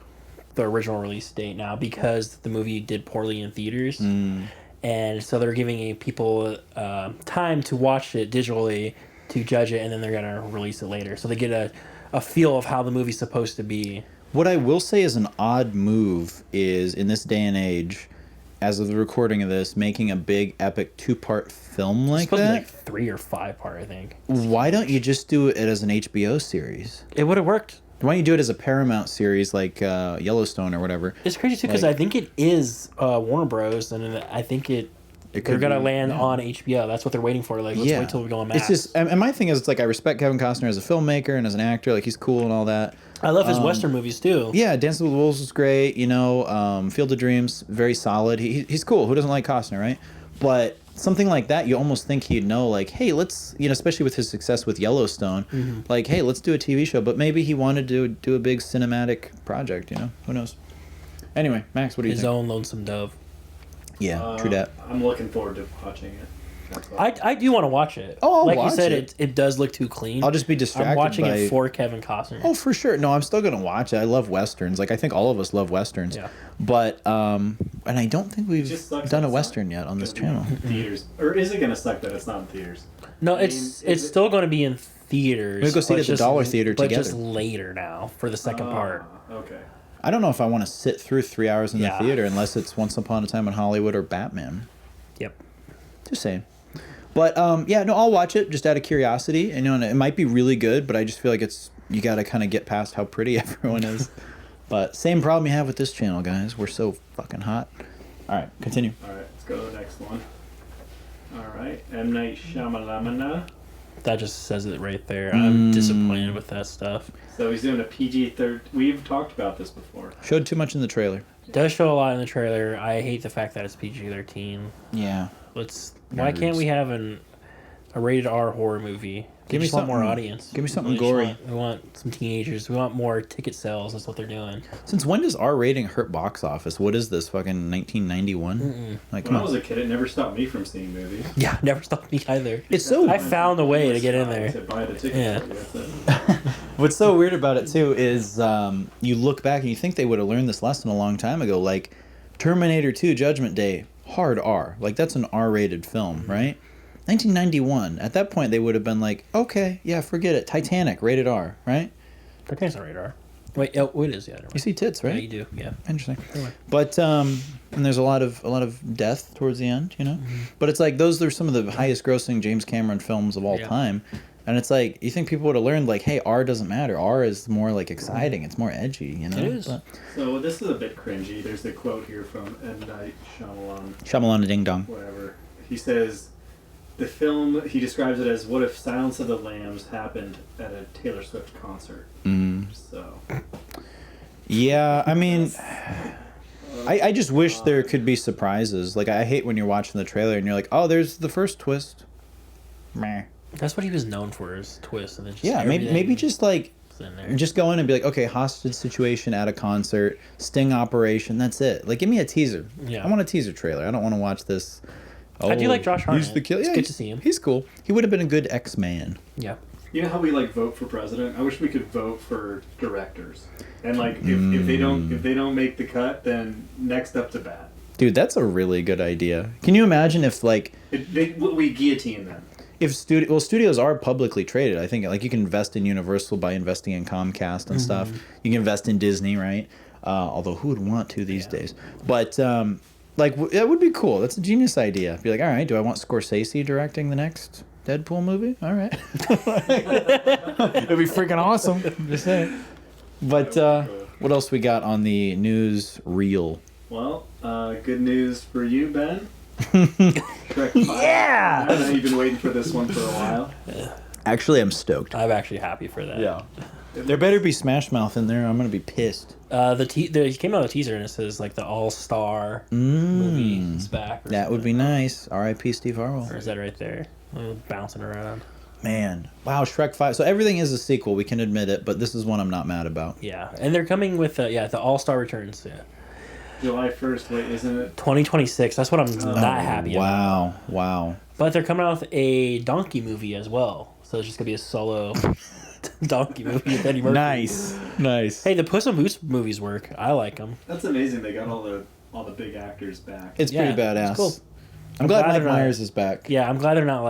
original release date now because the movie did poorly in theaters. And so they're giving people time to watch it digitally to judge it, and then they're going to release it later. So they get a feel of how the movie's supposed to be. What I will say is an odd move is, in this day and age, as of the recording of this, making a big, epic 2-part film like It's supposed that. to be like 3 or 5 part, I think. Why don't you just do it as an HBO series? It would have worked. Why don't you do it as a Paramount series like Yellowstone or whatever? It's crazy too because Like- I think it is Warner Bros. And I think they're could gonna be, land yeah. on HBO. That's what they're waiting for. Like, let's wait till we go on Max. It's just, and my thing is, it's like I respect Kevin Costner as a filmmaker and as an actor. Like he's cool and all that. I love his Western movies too. Yeah, Dancing with Wolves was great. You know, Field of Dreams, very solid. He's cool. Who doesn't like Costner, right? But something like that, you almost think he'd know, like, hey, let's, you know, especially with his success with Yellowstone, like, hey, let's do a TV show. But maybe he wanted to do a big cinematic project, you know? Who knows? Anyway, Max, what do you His think? own Lonesome Dove. Yeah, true that. I'm looking forward to watching it. That's all. I do want to watch it. Oh, I'll like watch you said, it. it does look too clean. I'll just be distracted I'm watching by... it for Kevin Costner. Oh, for sure. No, I'm still going to watch it. I love Westerns. Like, I think all of us love Westerns. Yeah. But, and I don't think we've Just sucks done that a it's Western not yet on this gonna be channel. in theaters, or is it gonna suck that it's not in theaters? No, I mean, it's still going to be in theaters. We go see it but at the just- Dollar Theater but together. just later now for the second part. Okay. I don't know if I want to sit through 3 hours in Yeah. the theater unless it's Once Upon a Time in Hollywood or Batman. Yep. Just saying. But yeah, no, I'll watch it just out of curiosity. And, and it might be really good, but I just feel like you got to kind of get past how pretty everyone is. But same problem you have with this channel, guys. We're so fucking hot. All right, continue. All right, let's go to the next one. All right, M. Night Shyamalan. That just says it right there. I'm disappointed with that stuff. So he's doing a PG-13. We've talked about this before. Showed too much in the trailer. It does show a lot in the trailer. I hate the fact that it's PG-13. Yeah. Why can't we have a rated R horror movie? Give me want something more audience. Give me something gory. We want some teenagers. We want more ticket sales. That's what they're doing. Since when does R rating hurt box office? What is this, fucking 1991? Like, when I was a kid, it never stopped me from seeing movies. Yeah, never stopped me either. It's so... I found a way to get in there. To buy the ticket. Yeah. That's it. What's so weird about it, too, is you look back and you think they would have learned this lesson a long time ago. Like, Terminator 2 Judgment Day, hard R. Like, that's an R-rated film, right? 1991. At that point, they would have been like, okay, yeah, forget it. Titanic, rated R, right? Titanic's not rated R. Wait, it is, yeah. You see tits, right? Yeah, you do, yeah. Interesting. But, and there's a lot of death towards the end, But it's like, those are some of the highest grossing James Cameron films of all time. And it's like, you think people would have learned, like, hey, R doesn't matter. R is more, like, exciting. It's more edgy, It is. But, so this is a bit cringy. There's a quote here from M. Night Shyamalan. Shyamalan ding dong. Whatever. He says, the film, he describes it as, what if Silence of the Lambs happened at a Taylor Swift concert? So. Yeah, I mean, I just wish there could be surprises. Like, I hate when you're watching the trailer and you're like, oh, there's the first twist. Meh. That's what he was known for, is twists. And then just maybe just like, in there. just go in and be like, okay, hostage situation at a concert, sting operation, that's it. Like, give me a teaser. Yeah. I want a teaser trailer. I don't want to watch this. I do like Josh Hartnett. He's the killer. It's Yeah, good to see him. He's cool. He would have been a good X-Man. Yeah. You know how we vote for president? I wish we could vote for directors. And if they don't make the cut, then next up to bat. Dude, that's a really good idea. Can you imagine if we guillotine them? If studios are publicly traded, I think you can invest in Universal by investing in Comcast and stuff. You can invest in Disney, right? Although who would want to these days? But that would be cool. That's a genius idea. Be like, all right, do I want Scorsese directing the next Deadpool movie? All right, it'd be freaking awesome. I'm just saying. But what else we got on the news reel? Well, good news for you, Ben. Shrek 5. Yeah! I know you've been waiting for this one for a while. Actually, I'm stoked. I'm actually happy for that. Yeah. There better be Smash Mouth in there. I'm gonna be pissed. He came out with a teaser and it says the All-Star movie is back. That would be nice. R.I.P. Steve Harwell. Or is that right there? Bouncing around. Man, wow, Shrek 5. So everything is a sequel. We can admit it, but this is one I'm not mad about. Yeah, and they're coming with the All-Star returns. Yeah. July 1st, wait, isn't it? 2026. That's what I'm not happy about. Wow. But they're coming out with a donkey movie as well. So it's just going to be a solo donkey movie with Eddie Murphy. Nice. Hey, the Puss in Boots movies work. I like them. That's amazing. They got all the big actors back. It's pretty badass. It's cool. I'm glad Mike Myers is back. Yeah, I'm glad they're not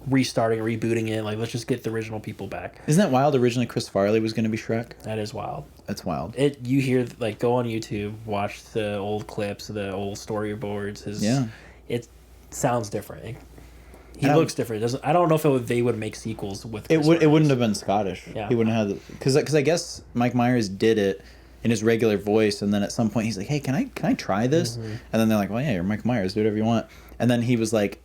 restarting, rebooting it. Let's just get the original people back. Isn't that wild? Originally, Chris Farley was going to be Shrek. That is wild. That's wild. You hear go on YouTube, watch the old clips, the old storyboards. It sounds different. He looks different. I don't know if they would make sequels with. It wouldn't have been Scottish. Yeah. He wouldn't have because I guess Mike Myers did it in his regular voice, and then at some point he's like, "Hey, can I try this?" And then they're like, "Well, yeah, you're Mike Myers. Do whatever you want." And then he was like,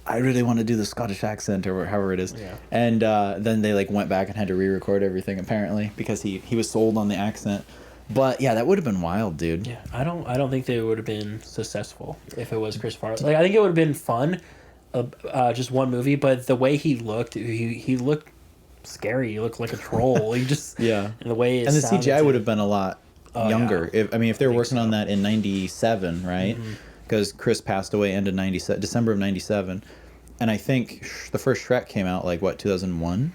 I really want to do the Scottish accent or however it is. Yeah. And then they went back and had to re-record everything apparently because he was sold on the accent. But yeah, that would have been wild, dude. Yeah, I don't think they would have been successful if it was Chris Farley. I think it would have been fun, just one movie. But the way he looked, he looked scary. He looked like a troll. He just And the way it and the sounded CGI would have been a lot younger. Yeah. If they were working on that in '97, right? Because Chris passed away end of '97, December of '97, and I think the first Shrek came out 2001,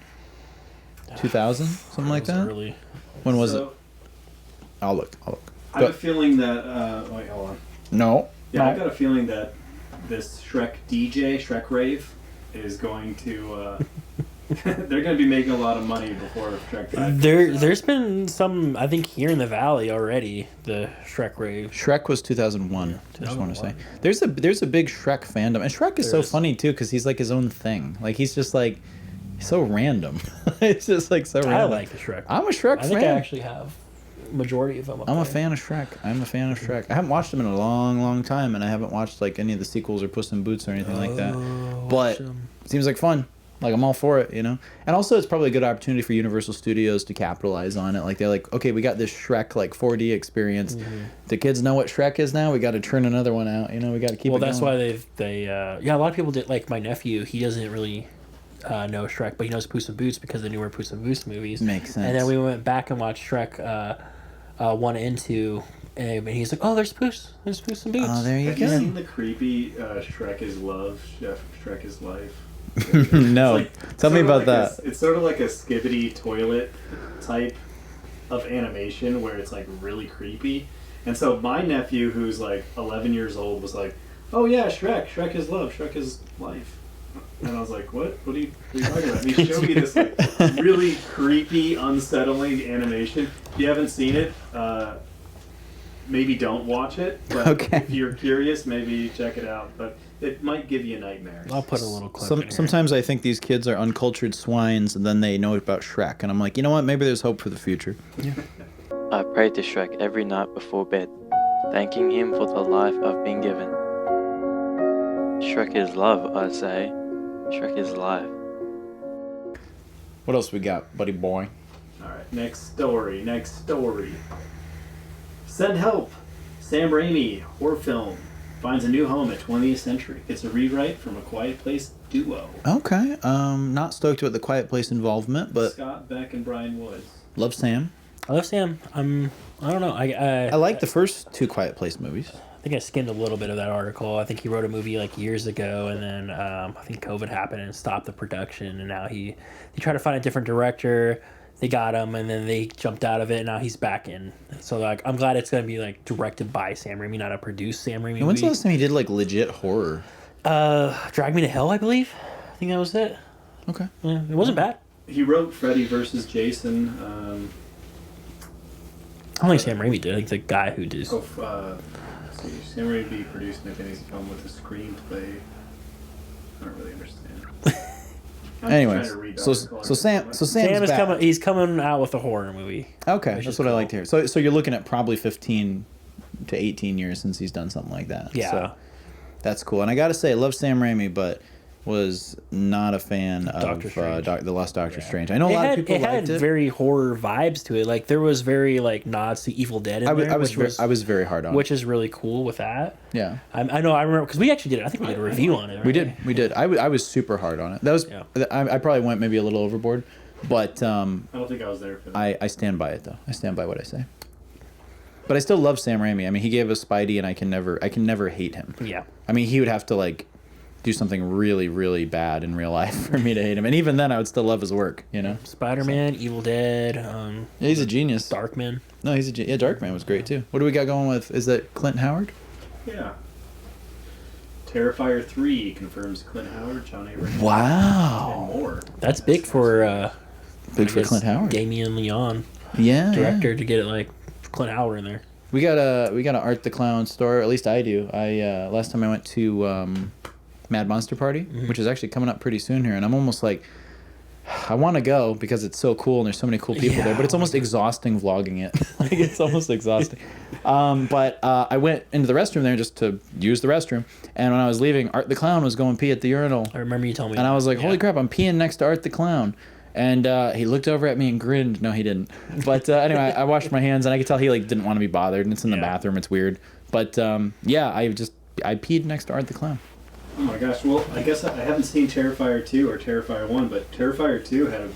2000, something like that. Early. When was it? I'll look. I have a feeling that. Wait, hold on. No. Yeah, I've got a feeling that this Shrek DJ, Shrek Rave, is going to They're going to be making a lot of money before Shrek 5. There's been some, I think, here in the Valley already, the Shrek rave. Shrek was 2001, I just want to say. There's a big Shrek fandom. And Shrek is so funny, too, because he's like his own thing. Like, he's just like, so random. It's just like so random. I like the Shrek. I'm a Shrek fan. I think I actually have majority of them. I'm a fan of Shrek. I haven't watched them in a long, long time, and I haven't watched like any of the sequels or Puss in Boots or anything like that. But it seems like fun. Like, I'm all for it, you know? And also, it's probably a good opportunity for Universal Studios to capitalize on it. Like, they're like, okay, we got this Shrek, like, 4D experience. The kids know what Shrek is now. We got to turn another one out. You know, we got to keep it going. Well, that's why a lot of people did, like, my nephew, he doesn't really know Shrek, but he knows Puss in Boots because of the newer Puss in Boots movies. Makes sense. And then we went back and watched Shrek 1 and 2, and he's like, oh, there's Puss in Boots. Oh, there you Have go. you seen the creepy Shrek is Love, Shrek is Life? No. Like, Tell me about that. It's sort of like a skibbity toilet type of animation where it's like really creepy. And so my nephew, who's like 11 years old, was like, oh yeah, Shrek is love, Shrek is life. And I was like, what are you talking about? And he showed me this like really creepy, unsettling animation. If you haven't seen it, maybe don't watch it. But Okay. if you're curious, maybe check it out. But it might give you nightmares. I'll put a little clip in here. Sometimes I think these kids are uncultured swines, and then they know about Shrek, and I'm like, you know what? Maybe there's hope for the future. Yeah. I pray to Shrek every night before bed, thanking him for the life I've been given. Shrek is love, I say. Shrek is life. What else we got, buddy boy? All right, next story. Send help. Sam Raimi, horror film, finds a new home at 20th Century. It's a rewrite from A Quiet Place duo. Okay. Not stoked with the Quiet Place involvement, but Scott Beck and Brian Woods. love Sam. I love Sam. I don't know. I like the first two Quiet Place movies. I think I skimmed a little bit of that article. I think he wrote a movie like years ago, and then I think COVID happened and stopped the production. And now he tried to find a different director. They got him, and then they jumped out of it. And now he's back in. So like, I'm glad it's gonna be like directed by Sam Raimi, not a produced Sam Raimi. And when's the last time he did like legit horror? Drag Me to Hell, I believe. I think that was it. Okay. Yeah, it wasn't bad. He wrote Freddy vs. Jason. I don't think Sam Raimi did. I think the guy who did. Sam Raimi produced McKinney's film with a screenplay. I don't really understand. Anyways, so Sam's Sam is back. coming. He's coming out with a horror movie. Okay, that's what I like to hear. So you're looking at probably 15 to 18 years since he's done something like that. Yeah. So that's cool. And I got to say, I love Sam Raimi, but was not a fan of The Lost Doctor Strange. I know a lot of people liked it. It had very horror vibes to it. Like, there was very, like, nods to Evil Dead in there. I was very hard on it. Which is really cool with that. Yeah. I remember, because we actually did it. I think we did a review on it, right? We did. I was super hard on it. That was. Yeah. I probably went maybe a little overboard, but I don't think I was there for that. I stand by it, though. I stand by what I say. But I still love Sam Raimi. I mean, he gave us Spidey, and I can never hate him. Yeah. I mean, he would have to, like, do something really, really bad in real life for me to hate him. And even then, I would still love his work, you know? Spider-Man, Evil Dead. Yeah, he's a genius. Darkman. No, Darkman was great, too. What do we got going with? Is that Clint Howard? Yeah. Terrifier 3 confirms Clint Howard, John Abraham. Wow. And more. That's big for... Clint Howard. Damien Leon. Yeah. Director to get it, like, Clint Howard in there. We got an Art the Clown store. At least I do. Last time I went to... Mad Monster Party, which is actually coming up pretty soon here, and I'm almost like, I want to go because it's so cool and there's so many cool people there, but it's almost exhausting vlogging it. Like, it's almost exhausting. But I went into the restroom there just to use the restroom, and when I was leaving, Art the Clown was going pee at the urinal. I remember you telling me. And I was like, holy crap, I'm peeing next to Art the Clown. And he looked over at me and grinned. No, he didn't. But anyway, I washed my hands, and I could tell he like didn't want to be bothered, and it's in the bathroom. It's weird. But yeah, I peed next to Art the Clown. Oh my gosh, well, I guess I haven't seen Terrifier 2 or Terrifier 1, but Terrifier 2 had a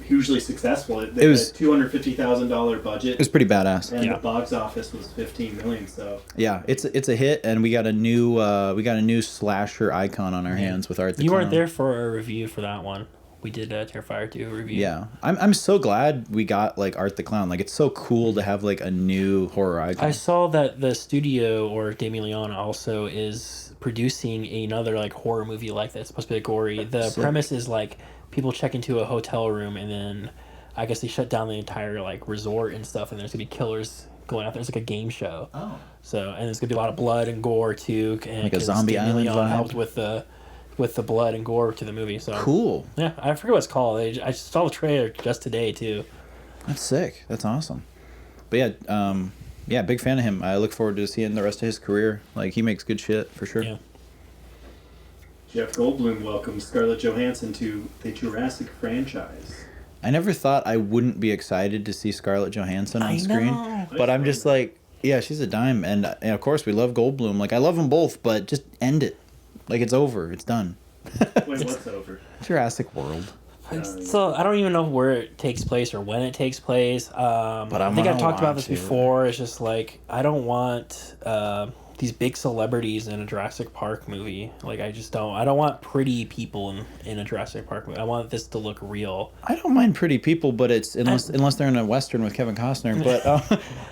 hugely successful. It was a $250,000 budget. It was pretty badass. And the box office was $15 million, so. Yeah, it's a hit, and we got a new slasher icon on our hands with Art the Clown. You weren't there for a review for that one. we did Terrifier 2 review. Yeah, I'm so glad we got like Art the Clown. Like it's so cool to have like a new horror icon. I saw that the studio or Damien Leone also is producing another like horror movie like that. It's supposed to be gory. The Sick. premise is like people check into a hotel room and then I guess they shut down the entire like resort and stuff, and there's gonna be killers going out there. It's like a game show. Oh. So and there's gonna be a lot of blood and gore too. And Like a Zombie Island vibe? helped with the blood and gore to the movie. So Cool. yeah, I forget what it's called. I saw the trailer just today too. That's sick. That's awesome. But yeah, big fan of him. I look forward to seeing the rest of his career. Like he makes good shit for sure. Yeah. Jeff Goldblum welcomes Scarlett Johansson to the Jurassic franchise. I never thought I wouldn't be excited to see Scarlett Johansson on screen, know. but I'm just like, yeah, she's a dime, and of course we love Goldblum. Like I love them both, but just end it. Like it's over. It's done. Wait, what's over? Jurassic World. So I don't even know where it takes place or when it takes place. But I think I've talked about this watch it. before. It's just like I don't want these big celebrities in a Jurassic Park movie. Like I just don't. I don't want pretty people in a Jurassic Park movie. I want this to look real. I don't mind pretty people, but it's unless they're in a western with Kevin Costner. But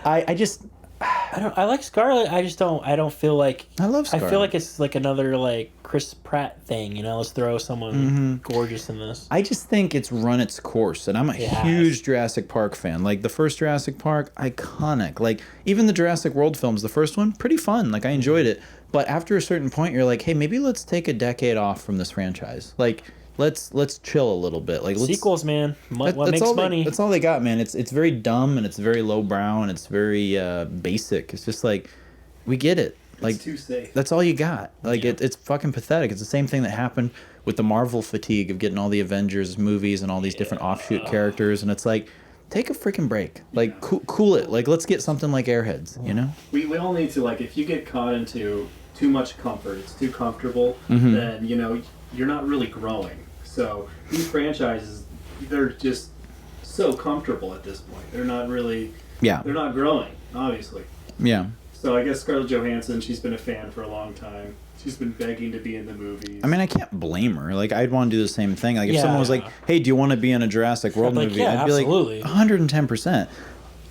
I like Scarlett. I just don't. I don't feel like. I love I feel Scarlett. like it's like another like Chris Pratt thing. You know, let's throw someone gorgeous in this. I just think it's run its course, and I'm a huge Jurassic Park fan. Like the first Jurassic Park, iconic. Like even the Jurassic World films, the first one, pretty fun. Like I enjoyed it. But after a certain point, you're like, hey, maybe let's take a decade off from this franchise. Like let's chill a little bit. Like Sequels, man. What makes all money? That's all they got, man. It's very dumb and it's very lowbrow and it's very basic. It's just like we get it. Like It's too safe. that's all you got. Like it's fucking pathetic. It's the same thing that happened with the Marvel fatigue of getting all the Avengers movies and all these different offshoot characters, and it's like, take a freaking break. Like cool it. Like let's get something like Airheads. You know? We all need to, like, if you get caught into too much comfort, it's too comfortable, then you're not really growing. So these franchises, they're just so comfortable at this point. They're not really. Yeah. They're not growing, obviously. Yeah. So I guess Scarlett Johansson, she's been a fan for a long time. She's been begging to be in the movies. I mean, I can't blame her. Like, I'd want to do the same thing. Like, if someone was like, "Hey, do you want to be in a Jurassic World like, movie?" yeah, I'd be absolutely. like, 110%.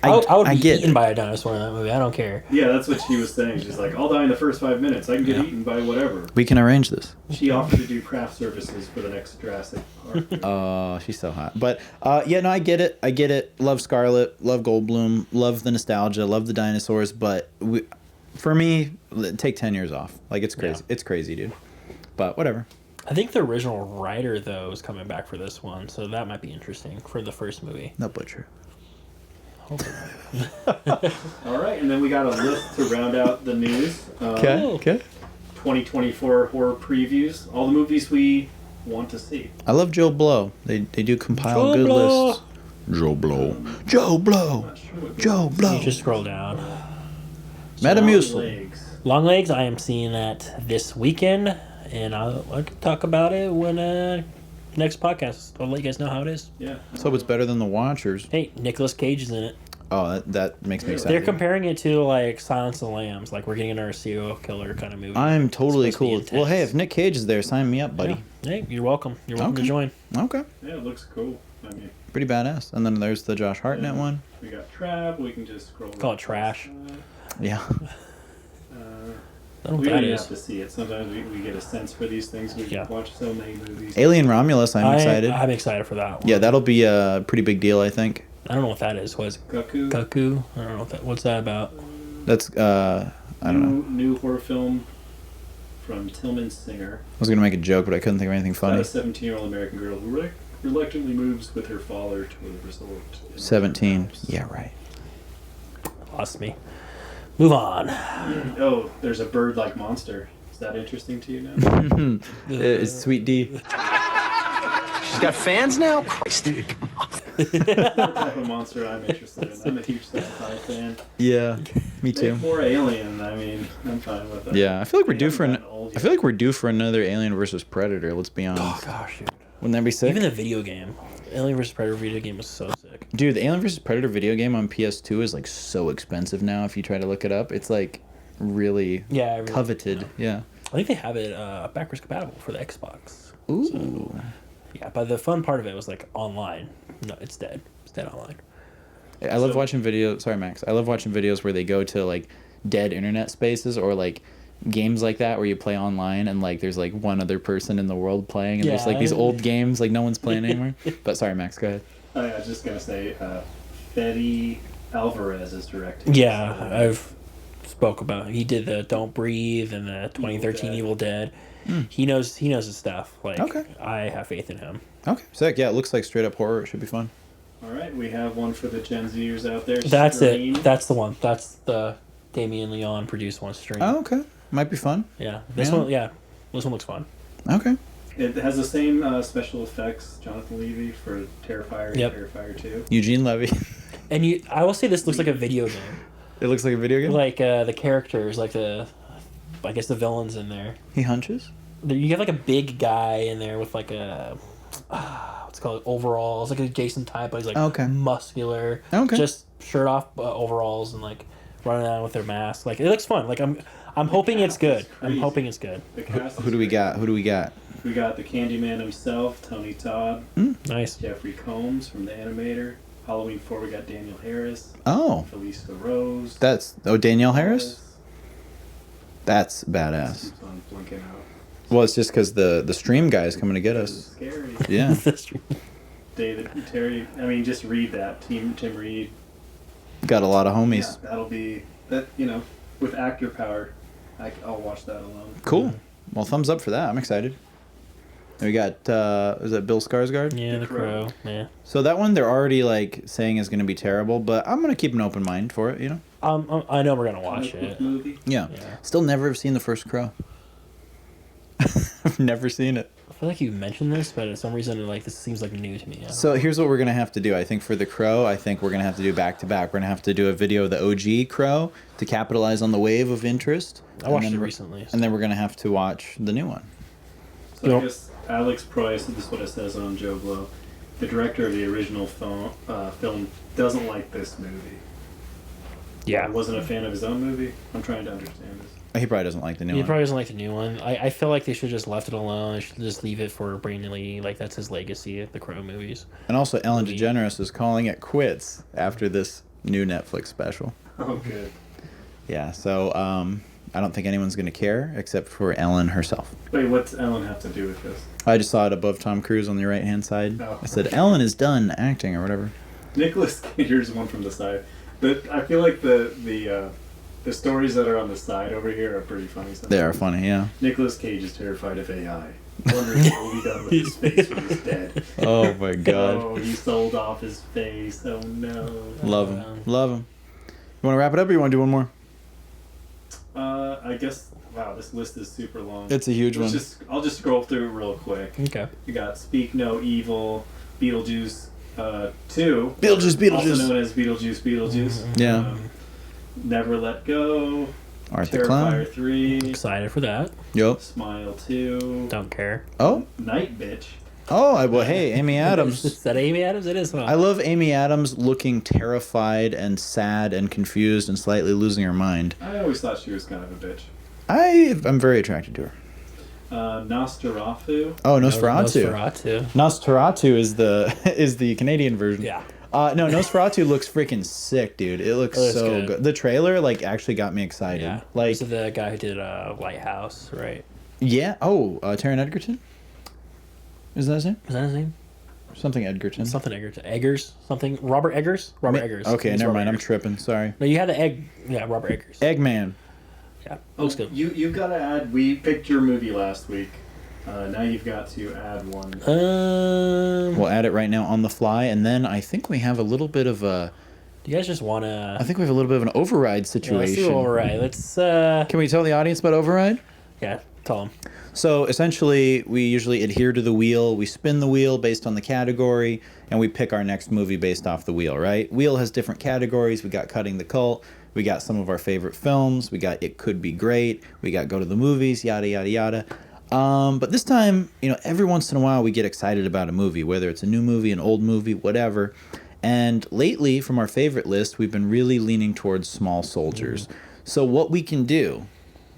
I would be get eaten by a dinosaur in that movie. I don't care. Yeah, that's what she was saying. She's like, I'll die in the first 5 minutes. I can get eaten by whatever. We can arrange this. She offered to do craft services for the next Jurassic Park. Oh, she's so hot. But yeah, no, I get it. I get it. Love Scarlett. Love Goldblum. Love the nostalgia. Love the dinosaurs. But for me, take 10 years off. Like it's crazy. Yeah. It's crazy, dude. But whatever. I think the original writer though is coming back for this one, so that might be interesting for the first movie. No butcher. All right, and then we got a list to round out the news. Okay. 2024 horror previews. All the movies we want to see. I love Joe Blow. They do compile good lists. Joe Blow. Joe Blow. Not sure what Joe Blow. You just scroll down. Metamucil. Legs. Long Legs, I am seeing that this weekend, and I can talk about it when next podcast. I'll let you guys know how it is. Yeah. Let's hope it's better than The Watchers. Hey, Nicolas Cage is in it. Oh, that makes me excited. They're comparing it to like Silence of the Lambs, like we're getting another serial killer kind of movie. I'm totally It's supposed cool. to be Well, hey, intense. if Nick Cage is there, sign me up, buddy. Yeah. Hey, you're welcome. You're welcome Okay. to join. Okay. Yeah, it looks cool. I mean, Pretty badass. And then there's the Josh Hartnett one. we got Trap. We can just scroll. Call it right trash. past Yeah. I don't know we what don't that even is. have to see it. Sometimes we get a sense for these things. We Yeah. watch so many movies. Alien Romulus, I'm excited. I'm excited for that one. Yeah, that'll be a pretty big deal, I think. I don't know what that is. What is it? Cuckoo. Cuckoo? I don't know what's that about. That's, I don't know. New horror film from Tillman Singer. I was going to make a joke, but I couldn't think of anything About funny. a 17-year-old American girl who reluctantly moves with her father to a resort. in 17. Alps. Yeah, right. Lost me. Move on. Oh, there's a bird-like monster. Is that interesting to you now? It's Sweet D. She's got fans now? Christ. What type of monster I'm interested in. I'm a huge sci-fi fan. Yeah, me too. Make more Alien. I mean, I'm fine with it. Yeah, I feel like we're We due haven't for gotten old I feel like we're due for another Alien versus Predator, let's be honest. Oh gosh, dude. Wouldn't that be sick? Even the video game, Alien vs Predator video game was so sick. Dude, the Alien vs Predator video game on PS2 is like so expensive now if you try to look it up. It's like really Coveted. Yeah. I think they have it backwards compatible for the Xbox. Ooh. Yeah, but the fun part of it was like online. No, it's dead. It's dead online. I love watching videos. Sorry, Max. I love watching videos where they go to like dead internet spaces or like games like that where you play online and like there's like one other person in the world playing and there's like these old games like no one's playing anymore. But sorry, Max, go ahead. I was just gonna say, Fede Alvarez is directing. Yeah, I've spoke about it. He did the Don't Breathe and the 2013 Evil Dead. He knows his stuff. Like, okay. I have faith in him. Okay, sick. Yeah, it looks like straight up horror. It should be fun. All right, we have one for the Gen Zers out there. That's Stream. it. That's the one. That's the Damien Leon produced one. Stream. Oh, okay. Might be fun. Yeah. This one looks fun. Okay. It has the same special effects, Jonathan Levy, for Terrifier and Terrifier 2. Eugene Levy. And I will say this looks like a video game. It looks like a video game? Like the characters, like I guess the villains in there. He hunches? You have like a big guy in there with like a, what's it called, overalls, like a Jason type, but he's like muscular. Okay. Just shirt off, overalls, and like running around with their mask. Like, it looks fun. Like, I'm hoping it's good. I'm hoping it's good. Who do we got? Who do we got? We got the Candyman himself, Tony Todd. Nice. Jeffrey Combs from The Animator. Halloween 4, we got Daniel Harris. Oh. Felicia Rose. Danielle Harris? That's badass. Keeps on blinking out. Well, it's just because the stream guy is coming to get us. Scary. Yeah. David Terry. I mean, just read that. Tim Reed. Got a lot of homies. Yeah, that'll be that. With actor power, I'll watch that alone. Cool. Well, thumbs up for that. I'm excited. And we got is that Bill Skarsgård? Yeah, the Crow. Yeah. So that one they're already like saying is going to be terrible, but I'm going to keep an open mind for it. I know we're gonna watch it. Movie. Yeah. Still never have seen the first Crow. I've never seen it. I feel like you mentioned this, but for some reason, like, this seems like new to me. So here's what we're gonna have to do. I think for the Crow, we're gonna have to do back to back. We're gonna have to do a video of the OG Crow to capitalize on the wave of interest. I watched it recently. And then we're gonna have to watch the new one. So I guess Alex Price, this is what it says on Joe Blow, the director of the original film doesn't like this movie. Yeah. Wasn't a fan of his own movie. I'm trying to understand this. He probably doesn't like the new one. He probably doesn't like the new one. I feel like they should have just left it alone. They should just leave it for Brandon Lee. Like, that's his legacy, the Crow movies. And also, Ellen DeGeneres is calling it quits after this new Netflix special. Oh, good. Yeah, so I don't think anyone's going to care except for Ellen herself. Wait, what's Ellen have to do with this? I just saw it above Tom Cruise on the right-hand side. Oh. I said, Ellen is done acting or whatever. Nicholas Cage, here's one from the side. I feel like the stories that are on the side over here are pretty funny. Sometimes. They are funny, yeah. Nicholas Cage is terrified of AI. Wondering what will be done with his face when he's dead. Oh my god. Oh, he sold off his face. Oh no. Love him. Love him. You want to wrap it up or you want to do one more? I guess, wow, this list is super long. It's a huge one. I'll just scroll through it real quick. Okay. You got Speak No Evil, Beetlejuice 2. Beetlejuice. Also known as Beetlejuice. Yeah. Never Let Go. Art the Terrifier Clown. 3. Excited for that. Yup. Smile 2. Don't care. Oh. Night Bitch. Oh, well, hey, Amy Adams. Is that Amy Adams? It is, huh? I love Amy Adams looking terrified and sad and confused and slightly losing her mind. I always thought she was kind of a bitch. I'm very attracted to her. Nosferatu. Oh, Nosferatu. Nosferatu. Nosferatu is the Canadian version. Yeah. No, Nosferatu looks freaking sick, dude. It looks so good. The trailer actually got me excited. Yeah. Like, this is the guy who did Lighthouse, right? Yeah. Oh, Taron Egerton. Is that his name? Is that his name? Something Edgerton. Something Egerton. Eggers? Something. Robert Eggers? Robert Eggers. Okay, never mind. I'm tripping. Sorry. No, you had the egg. Yeah, Robert Eggers. Eggman. Yeah, looks good. You've got to add. We picked your movie last week. Now you've got to add one. We'll add it right now on the fly, and then I think we have a little bit of a. Do you guys just want to? I think we have a little bit of an override situation. Let's do override. Let's. Can we tell the audience about override? Yeah, tell them. So essentially, we usually adhere to the wheel. We spin the wheel based on the category, and we pick our next movie based off the wheel, right? Wheel has different categories. We got Cutting the Cult. We got some of our favorite films. We got It Could Be Great. We got Go to the Movies, yada, yada, yada. But this time, every once in a while we get excited about a movie, whether it's a new movie, an old movie, whatever. And lately, from our favorite list, we've been really leaning towards Small Soldiers. So what we can do,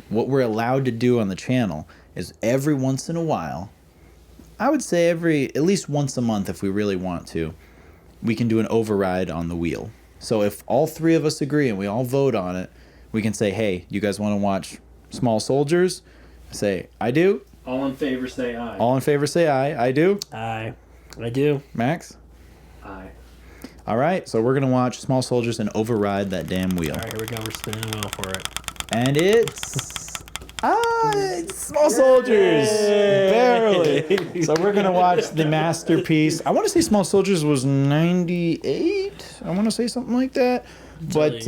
what we're allowed to do on the channel, is every once in a while, I would say at least once a month, if we really want to, we can do an override on the wheel. So if all three of us agree and we all vote on it, we can say, hey, you guys want to watch Small Soldiers? Say, I do. All in favor, say aye. All in favor, say aye. I do. Aye. I do. Max? Aye. All right, so we're going to watch Small Soldiers and override that damn wheel. All right, here we go. We're spinning the wheel for it. And it's Small Soldiers. Barely. So we're going to watch the masterpiece. I want to say Small Soldiers was 98. I want to say something like that. But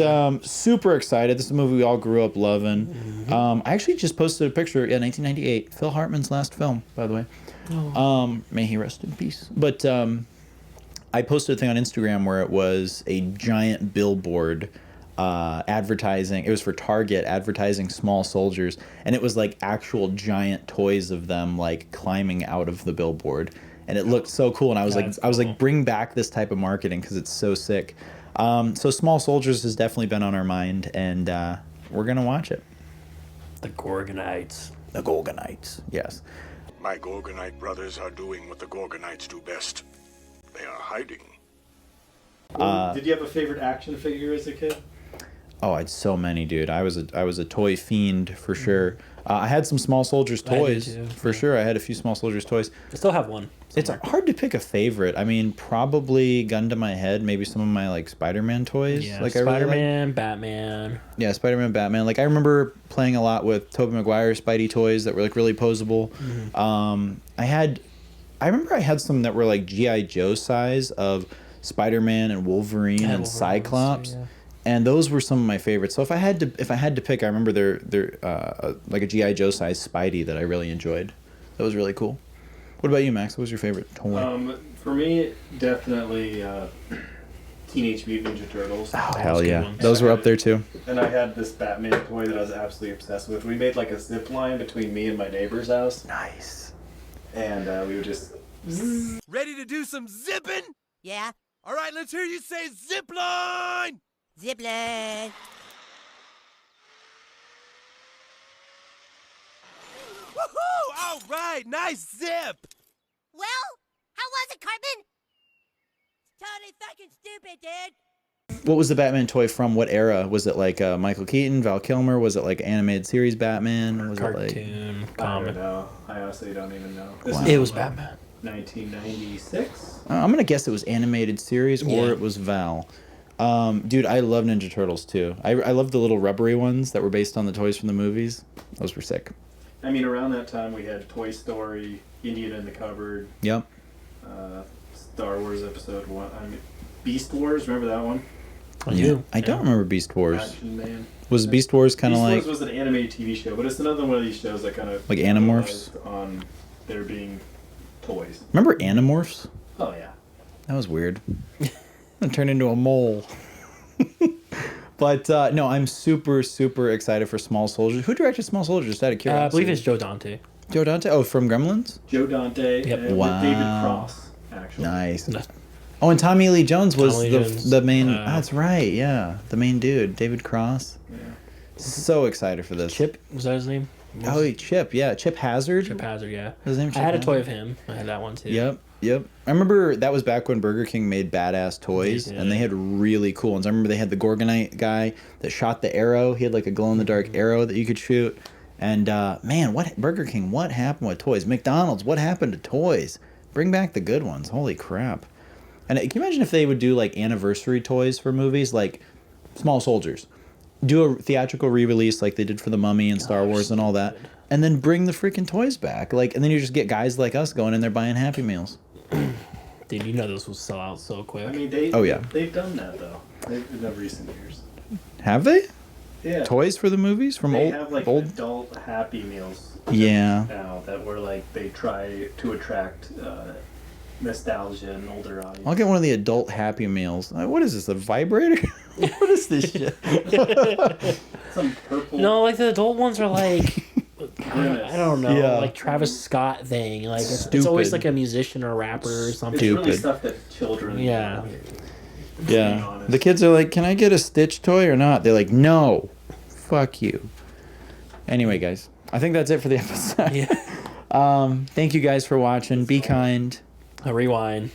super excited. This is a movie we all grew up loving. I actually just posted a picture. 1998. Phil Hartman's last film, by the way. May he rest in peace. But I posted a thing on Instagram where it was a giant billboard advertising. It was for Target advertising Small Soldiers, and it was like actual giant toys of them like climbing out of the billboard, and it looked so cool. And I was like, bring back this type of marketing because it's so sick. So Small Soldiers has definitely been on our mind, and we're gonna watch it. The Gorgonites. The Gorgonites, yes. My Gorgonite brothers are doing what the Gorgonites do best. They are hiding. Did you have a favorite action figure as a kid? Oh, I had so many, dude. I was a toy fiend for sure. I had some Small Soldiers toys for sure. I had a few Small Soldiers toys. I still have one. It's hard to pick a favorite. I mean, probably gun to my head, maybe some of my like Spider-Man toys. Yeah, like Spider-Man, Batman. Yeah, Spider-Man, Batman. Like I remember playing a lot with Tobey Maguire Spidey toys that were like really posable. I remember I had some that were like G.I. Joe size of Spider-Man and Wolverine and Cyclops. Too, yeah. And those were some of my favorites. So if I had to pick, I remember they're like a G.I. Joe size Spidey that I really enjoyed. That was really cool. What about you, Max? What was your favorite toy? For me, definitely Teenage Mutant Ninja Turtles. Oh, hell yeah. Those were up there too. And I had this Batman toy that I was absolutely obsessed with. We made like a zip line between me and my neighbor's house. Nice. And we would just... Ready to do some zipping? Yeah. All right, let's hear you say zip line! Zip line. Woohoo! All right, nice zip! Well, how was it, Cartman? Totally fucking stupid, dude. What was the Batman toy from? What era? Was it like Michael Keaton, Val Kilmer? Was it like animated series Batman? Was cartoon, it like... I don't know. I honestly don't even know. It was Batman. 1996? I'm going to guess it was animated series or it was Val. Dude, I love Ninja Turtles too. I love the little rubbery ones that were based on the toys from the movies. Those were sick. I mean, around that time we had Toy Story, Indian in the Cupboard. Yep. Star Wars Episode 1. I mean, Beast Wars, remember that one? I don't remember Beast Wars. Action Man. Was Beast Wars kind of like... Beast Wars was an animated TV show, but it's another one of these shows that kind of... Like Animorphs? On there being toys. Remember Animorphs? Oh, yeah. That was weird. It turned into a mole. But no, I'm super, super excited for Small Soldiers. Who directed Small Soldiers? Just out of curiosity. I believe it's Joe Dante. Joe Dante? Oh, from Gremlins? Joe Dante and Wow. David Cross, actually. Nice. Oh, and Tommy Lee Jones was the main... that's right, yeah. The main dude, David Cross. Yeah. So excited for this. Chip, was that his name? Oh, Chip, yeah. Chip Hazard? Chip Hazard, yeah. His name I had a toy of him. I had that one too. Yep. I remember that was back when Burger King made badass toys, and they had really cool ones. I remember they had the Gorgonite guy that shot the arrow. He had like a glow-in-the-dark arrow that you could shoot. And man, Burger King, what happened with toys? McDonald's, what happened to toys? Bring back the good ones. Holy crap. And can you imagine if they would do like anniversary toys for movies, like Small Soldiers? Do a theatrical re-release like they did for The Mummy and Star Wars and all that, and then bring the freaking toys back. Like, and then you just get guys like us going in there buying Happy Meals. Dude, you know this will sell out so quick. I mean, they've done that, though, in the recent years. Have they? Yeah. Toys for the movies from they old... have, like, old... adult Happy Meals now that were, like, they try to attract nostalgia and older audience. I'll get one of the adult Happy Meals. What is this, a vibrator? What is this shit? Some purple... No, like, the adult ones are, like... I don't know, like Travis Scott thing. Like it's always like a musician or rapper or something. It's really stuff that children. Yeah. The kids are like, "Can I get a Stitch toy or not?" They're like, "No, fuck you." Anyway, guys, I think that's it for the episode. Thank you guys for watching. Be kind. A rewind.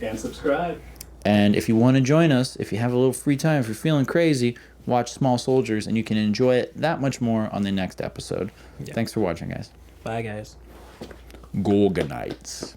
And subscribe. And if you want to join us, if you have a little free time, if you're feeling crazy, watch Small Soldiers, and you can enjoy it that much more on the next episode. Yeah. Thanks for watching, guys. Bye, guys. Gorgonites.